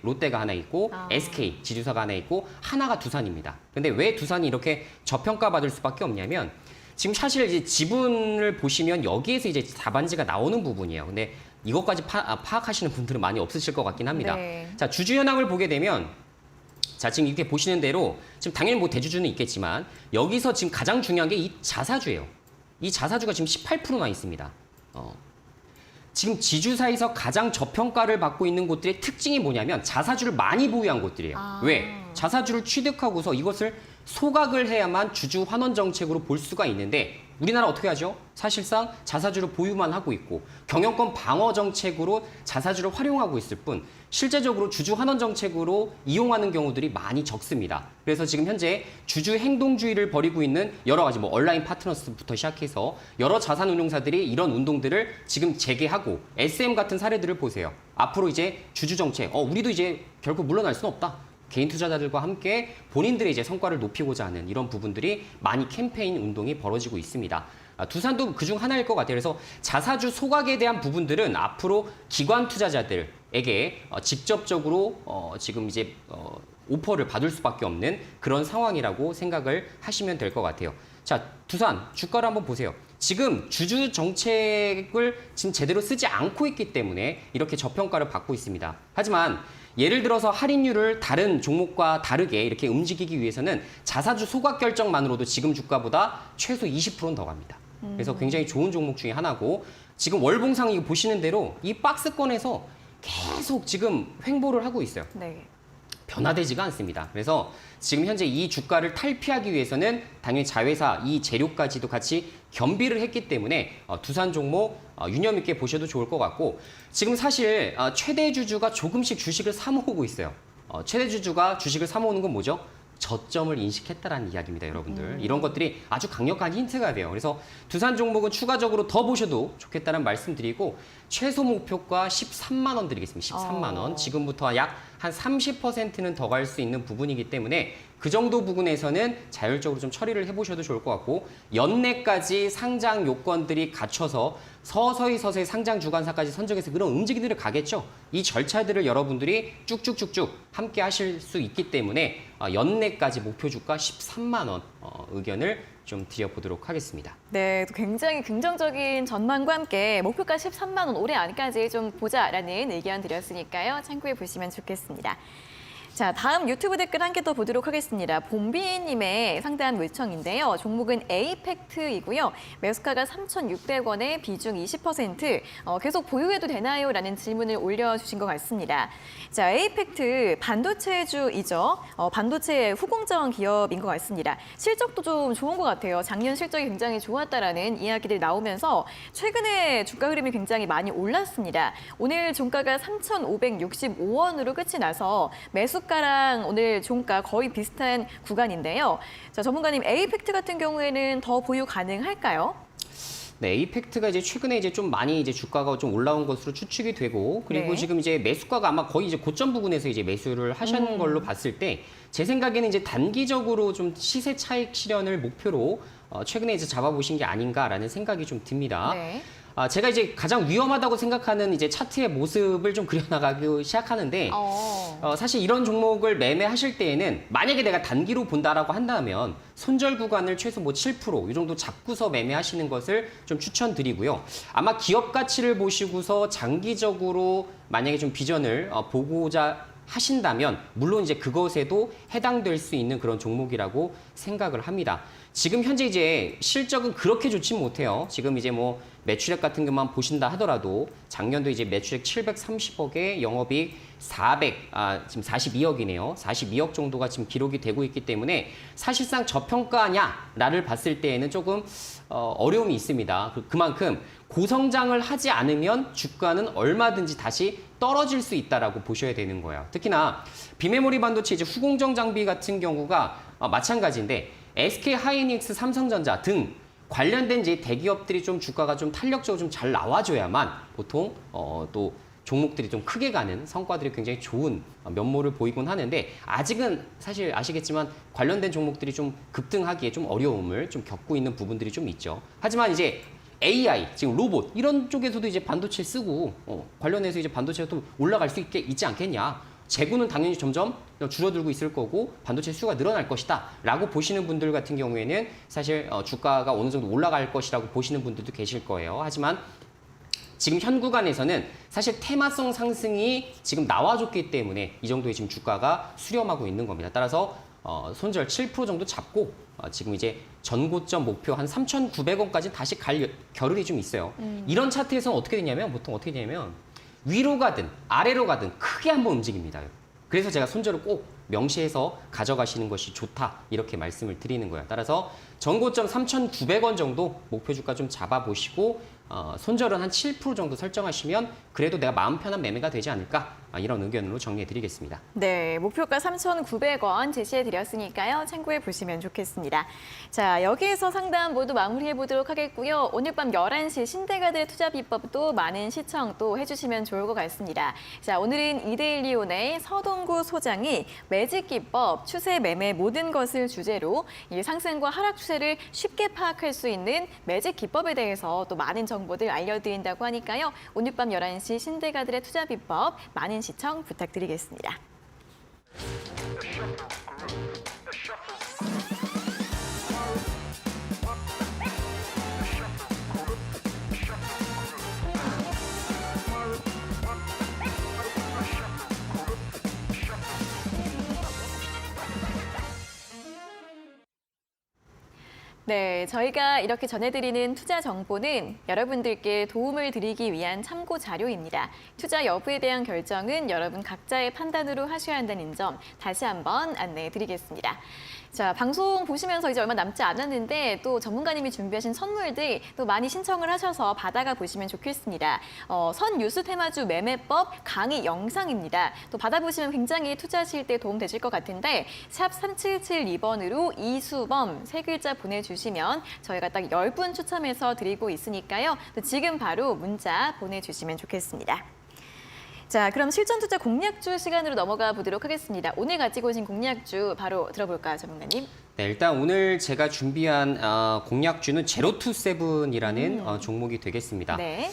롯데가 하나 있고 SK 지주사가 하나 있고 하나가 두산입니다. 근데 왜 두산이 이렇게 저평가받을 수밖에 없냐면 지금 사실 이제 지분을 보시면 여기에서 이제 답안지가 나오는 부분이에요. 근데 이것까지 파악하시는 분들은 많이 없으실 것 같긴 합니다. 네. 자, 주주 현황을 보게 되면 자, 지금 이렇게 보시는 대로 지금 당연히 뭐 대주주는 있겠지만 여기서 지금 가장 중요한 게 이 자사주예요. 이 자사주가 지금 18%나 있습니다. 지금 지주사에서 가장 저평가를 받고 있는 곳들의 특징이 뭐냐면 자사주를 많이 보유한 곳들이에요. 왜? 자사주를 취득하고서 이것을 소각을 해야만 주주 환원 정책으로 볼 수가 있는데 우리나라 어떻게 하죠? 사실상 자사주를 보유만 하고 있고 경영권 방어 정책으로 자사주를 활용하고 있을 뿐 실제적으로 주주 환원 정책으로 이용하는 경우들이 많이 적습니다. 그래서 지금 현재 주주 행동주의를 벌이고 있는 여러 가지 온라인 파트너스부터 시작해서 여러 자산운용사들이 이런 운동들을 지금 재개하고 SM 같은 사례들을 보세요. 앞으로 이제 주주 정책, 우리도 이제 결국 물러날 수는 없다. 개인 투자자들과 함께 본인들의 이제 성과를 높이고자 하는 이런 부분들이 많이 캠페인 운동이 벌어지고 있습니다. 두산도 그중 하나일 것 같아요. 그래서 자사주 소각에 대한 부분들은 앞으로 기관 투자자들에게 직접적으로 지금 이제 오퍼를 받을 수밖에 없는 그런 상황이라고 생각을 하시면 될 것 같아요. 자, 두산 주가를 한번 보세요. 지금 주주 정책을 지금 제대로 쓰지 않고 있기 때문에 이렇게 저평가를 받고 있습니다. 하지만 예를 들어서 할인율을 다른 종목과 다르게 이렇게 움직이기 위해서는 자사주 소각 결정만으로도 지금 주가보다 최소 20%는 더 갑니다. 그래서 굉장히 좋은 종목 중에 하나고 지금 월봉상 이거 보시는 대로 이 박스권에서 계속 지금 횡보를 하고 있어요. 네. 변화되지가 않습니다. 그래서 지금 현재 이 주가를 탈피하기 위해서는 당연히 자회사 이 재료까지도 같이 겸비를 했기 때문에 두산 종목 유념 있게 보셔도 좋을 것 같고 지금 사실 최대 주주가 조금씩 주식을 사모으고 있어요. 최대 주주가 주식을 사모으는 건 뭐죠? 저점을 인식했다라는 이야기입니다, 여러분들. 이런 것들이 아주 강력한 힌트가 돼요. 그래서 두산 종목은 추가적으로 더 보셔도 좋겠다는 말씀드리고 최소 목표가 13만 원 드리겠습니다. 13만 원. 지금부터 약 한 30%는 더 갈 수 있는 부분이기 때문에 그 정도 부분에서는 자율적으로 좀 처리를 해보셔도 좋을 것 같고 연내까지 상장 요건들이 갖춰서 서서히 상장 주관사까지 선정해서 그런 움직임들을 가겠죠. 이 절차들을 여러분들이 쭉쭉쭉쭉 함께 하실 수 있기 때문에 연내까지 목표 주가 13만 원 의견을 좀 드려보도록 하겠습니다. 네, 또 굉장히 긍정적인 전망과 함께 목표가 13만 원 올해 안까지 좀 보자라는 의견 드렸으니까요. 참고해 보시면 좋겠습니다. 자, 다음 유튜브 댓글 한 개 더 보도록 하겠습니다. 봄비님의 상담 요청인데요. 종목은 에이펙트이고요. 매수가가 3,600원에 비중 20%, 계속 보유해도 되나요? 라는 질문을 올려주신 것 같습니다. 자, 에이펙트 반도체주이죠. 반도체 후공정 기업인 것 같습니다. 실적도 좀 좋은 것 같아요. 작년 실적이 굉장히 좋았다라는 이야기들 나오면서 최근에 주가 흐름이 굉장히 많이 올랐습니다. 오늘 종가가 3,565원으로 끝이 나서 매수가랑 오늘 종가 거의 비슷한 구간인데요. 자, 전문가님, 에이펙트 같은 경우에는 더 보유 가능할까요? 네, 에이펙트가 이제 최근에 이제 좀 많이 이제 주가가 좀 올라온 것으로 추측이 되고 그리고 네. 지금 이제 매수가가 아마 거의 이제 고점 부근에서 이제 매수를 하시는 걸로 봤을 때 제 생각에는 이제 단기적으로 좀 시세 차익 실현을 목표로 최근에 이제 잡아보신 게 아닌가라는 생각이 좀 듭니다. 네. 제가 이제 가장 위험하다고 생각하는 이제 차트의 모습을 좀 그려나가기 시작하는데 사실 이런 종목을 매매하실 때에는 만약에 내가 단기로 본다라고 한다면 손절 구간을 최소 뭐 7%, 이 정도 잡고서 매매하시는 것을 좀 추천드리고요. 아마 기업 가치를 보시고서 장기적으로 만약에 좀 비전을 보고자 하신다면 물론 이제 그것에도 해당될 수 있는 그런 종목이라고 생각을 합니다. 지금 현재 이제 실적은 그렇게 좋진 못해요. 지금 이제 뭐 매출액 같은 것만 보신다 하더라도 작년도 이제 매출액 730억에 영업이익 지금 42억이네요. 42억 정도가 지금 기록이 되고 있기 때문에 사실상 저평가냐를 봤을 때에는 조금 어려움이 있습니다. 그만큼 고성장을 하지 않으면 주가는 얼마든지 다시 떨어질 수 있다라고 보셔야 되는 거예요. 특히나 비메모리 반도체 이제 후공정 장비 같은 경우가 마찬가지인데 SK 하이닉스, 삼성전자 등 관련된 이제 대기업들이 좀 주가가 좀 탄력적으로 좀 잘 나와줘야만 보통 또 종목들이 좀 크게 가는 성과들이 굉장히 좋은 면모를 보이곤 하는데 아직은 사실 아시겠지만 관련된 종목들이 좀 급등하기에 좀 어려움을 좀 겪고 있는 부분들이 좀 있죠. 하지만 이제 AI, 지금 로봇 이런 쪽에서도 이제 반도체 쓰고 관련해서 이제 반도체가 또 올라갈 수 있지 않겠냐. 재고는 당연히 점점 줄어들고 있을 거고 반도체 수요가 늘어날 것이다 라고 보시는 분들 같은 경우에는 사실 주가가 어느 정도 올라갈 것이라고 보시는 분들도 계실 거예요. 하지만 지금 현 구간에서는 사실 테마성 상승이 지금 나와줬기 때문에 이 정도의 지금 주가가 수렴하고 있는 겁니다. 따라서 손절 7% 정도 잡고 지금 이제 전고점 목표 한 3,900원까지 다시 갈 겨를이 좀 있어요. 이런 차트에서는 어떻게 되냐면 보통 어떻게 되냐면 위로 가든 아래로 가든 크게 한번 움직입니다. 그래서 제가 손절을 꼭 명시해서 가져가시는 것이 좋다 이렇게 말씀을 드리는 거예요. 따라서 전고점 3,900원 정도 목표 주가 좀 잡아보시고 손절은 한 7% 정도 설정하시면 그래도 내가 마음 편한 매매가 되지 않을까 이런 의견으로 정리해드리겠습니다. 네, 목표가 3,900원 제시해드렸으니까요. 참고해 보시면 좋겠습니다. 자, 여기에서 상담 모두 마무리해 보도록 하겠고요. 오늘 밤 11시 신대가들의 투자 비법도 많은 시청 또 해주시면 좋을 것 같습니다. 자, 오늘은 이데일리온의 서동구 소장이 매직 기법, 추세, 매매 모든 것을 주제로 이 상승과 하락 추세를 쉽게 파악할 수 있는 매직 기법에 대해서 또 많은 정보들 알려드린다고 하니까요. 오늘 밤 11시 신대가들의 투자 비법 많은 시청 부탁드리겠습니다. 네, 저희가 이렇게 전해드리는 투자 정보는 여러분들께 도움을 드리기 위한 참고 자료입니다. 투자 여부에 대한 결정은 여러분 각자의 판단으로 하셔야 한다는 점 다시 한번 안내해 드리겠습니다. 자, 방송 보시면서 이제 얼마 남지 않았는데 또 전문가님이 준비하신 선물들 또 많이 신청을 하셔서 받아가 보시면 좋겠습니다. 선 뉴스 테마주 매매법 강의 영상입니다. 또 받아보시면 굉장히 투자하실 때 도움 되실 것 같은데 샵 3772번으로 이수범 세 글자 보내주시면 저희가 딱 10분 추첨해서 드리고 있으니까요. 또 지금 바로 문자 보내주시면 좋겠습니다. 자, 그럼 실전투자 공략주 시간으로 넘어가 보도록 하겠습니다. 오늘 가지고 오신 공략주 바로 들어볼까요, 전문가님? 네, 일단 오늘 제가 준비한 공략주는 제로투세븐이라는 종목이 되겠습니다. 네.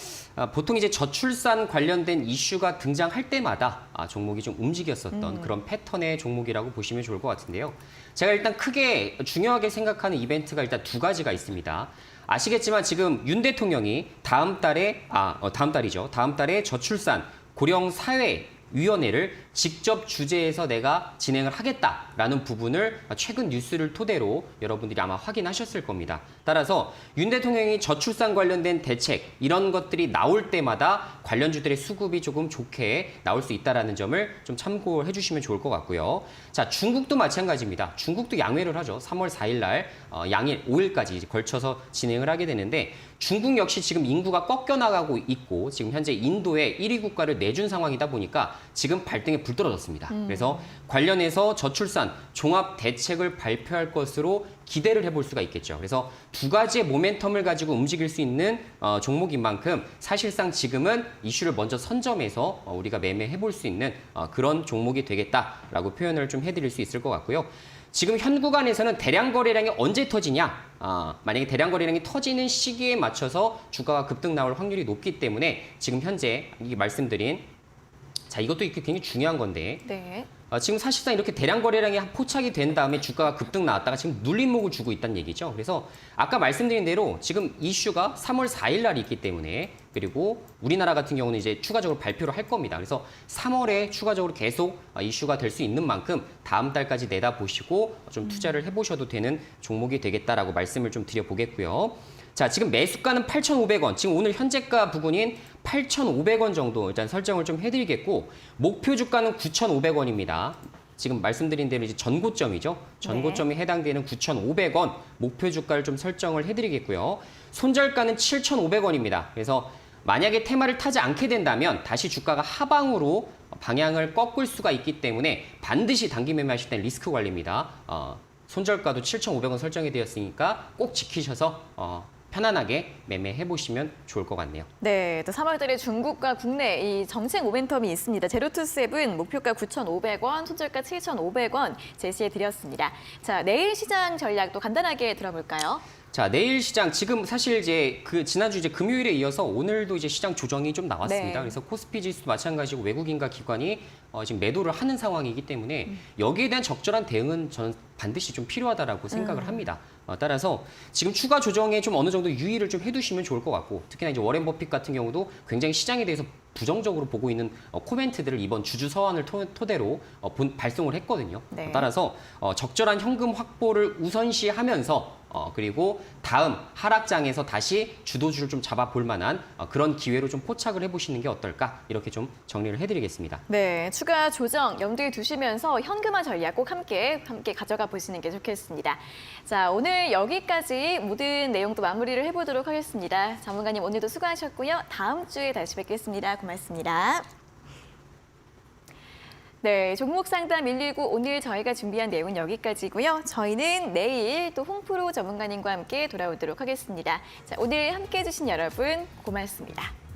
보통 이제 저출산 관련된 이슈가 등장할 때마다 종목이 좀 움직였었던 그런 패턴의 종목이라고 보시면 좋을 것 같은데요. 제가 일단 크게 중요하게 생각하는 이벤트가 일단 두 가지가 있습니다. 아시겠지만 지금 윤 대통령이 다음 달에 저출산 고령사회위원회를 직접 주재해서 내가 진행을 하겠다라는 부분을 최근 뉴스를 토대로 여러분들이 아마 확인하셨을 겁니다. 따라서 윤 대통령이 저출산 관련된 대책 이런 것들이 나올 때마다 관련주들의 수급이 조금 좋게 나올 수 있다는 점을 좀 참고해 주시면 좋을 것 같고요. 자, 중국도 마찬가지입니다. 중국도 양회를 하죠. 3월 4일 날 양일 5일까지 걸쳐서 진행을 하게 되는데 중국 역시 지금 인구가 꺾여나가고 있고 지금 현재 인도의 1위 국가를 내준 상황이다 보니까 지금 발등에 불 떨어졌습니다. 그래서 관련해서 저출산 종합 대책을 발표할 것으로 기대를 해볼 수가 있겠죠. 그래서 두 가지의 모멘텀을 가지고 움직일 수 있는 종목인 만큼 사실상 지금은 이슈를 먼저 선점해서 우리가 매매해볼 수 있는 그런 종목이 되겠다라고 표현을 좀 해드릴 수 있을 것 같고요. 지금 현 구간에서는 대량 거래량이 언제 터지냐? 만약에 대량 거래량이 터지는 시기에 맞춰서 주가가 급등 나올 확률이 높기 때문에 지금 현재 이 말씀드린 자, 이것도 굉장히 중요한 건데 네. 지금 사실상 이렇게 대량 거래량이 포착이 된 다음에 주가가 급등 나왔다가 지금 눌림목을 주고 있다는 얘기죠. 그래서 아까 말씀드린 대로 지금 이슈가 3월 4일 날 있기 때문에 그리고 우리나라 같은 경우는 이제 추가적으로 발표를 할 겁니다. 그래서 3월에 추가적으로 계속 이슈가 될 수 있는 만큼 다음 달까지 내다보시고 좀 투자를 해보셔도 되는 종목이 되겠다라고 말씀을 좀 드려보겠고요. 자, 지금 매수가는 8,500원, 지금 오늘 현재가 부근인 8,500원 정도 일단 설정을 좀 해드리겠고 목표 주가는 9,500원입니다. 지금 말씀드린 대로 이제 전고점이죠. 전고점에 해당되는 9,500원 목표 주가를 좀 설정을 해드리겠고요. 손절가는 7,500원입니다. 그래서 만약에 테마를 타지 않게 된다면 다시 주가가 하방으로 방향을 꺾을 수가 있기 때문에 반드시 단기 매매하실 때는 리스크 관리입니다. 손절가도 7,500원 설정이 되었으니까 꼭 지키셔서 편안하게 매매해 보시면 좋을 것 같네요. 네, 또 3월달에 중국과 국내 이 정책 모멘텀이 있습니다. 제로투세븐 목표가 9,500원, 손절가 7,500원 제시해 드렸습니다. 자, 내일 시장 전략도 간단하게 들어볼까요? 자, 내일 시장 지금 사실 이제 지난주 이제 금요일에 이어서 오늘도 이제 시장 조정이 좀 나왔습니다. 네. 그래서 코스피 지수도 마찬가지고 외국인과 기관이 지금 매도를 하는 상황이기 때문에 여기에 대한 적절한 대응은 저는 반드시 좀 필요하다라고 생각을 합니다. 따라서 지금 추가 조정에 좀 어느 정도 유의를 좀 해두시면 좋을 것 같고 특히나 이제 워렌 버핏 같은 경우도 굉장히 시장에 대해서 부정적으로 보고 있는 코멘트들을 이번 주주 서한을 토대로 발송을 했거든요. 네. 따라서 적절한 현금 확보를 우선시하면서 그리고 다음 하락장에서 다시 주도주를 좀 잡아볼 만한 그런 기회로 좀 포착을 해보시는 게 어떨까 이렇게 좀 정리를 해드리겠습니다. 네, 추가 조정 염두에 두시면서 현금화 전략 꼭 함께 가져가 보시는 게 좋겠습니다. 자, 오늘 여기까지 모든 내용도 마무리를 해보도록 하겠습니다. 전문가님 오늘도 수고하셨고요. 다음 주에 다시 뵙겠습니다. 고맙습니다. 네, 종목 상담 119 오늘 저희가 준비한 내용은 여기까지고요. 저희는 내일 또 홍프로 전문가님과 함께 돌아오도록 하겠습니다. 자, 오늘 함께해 주신 여러분 고맙습니다.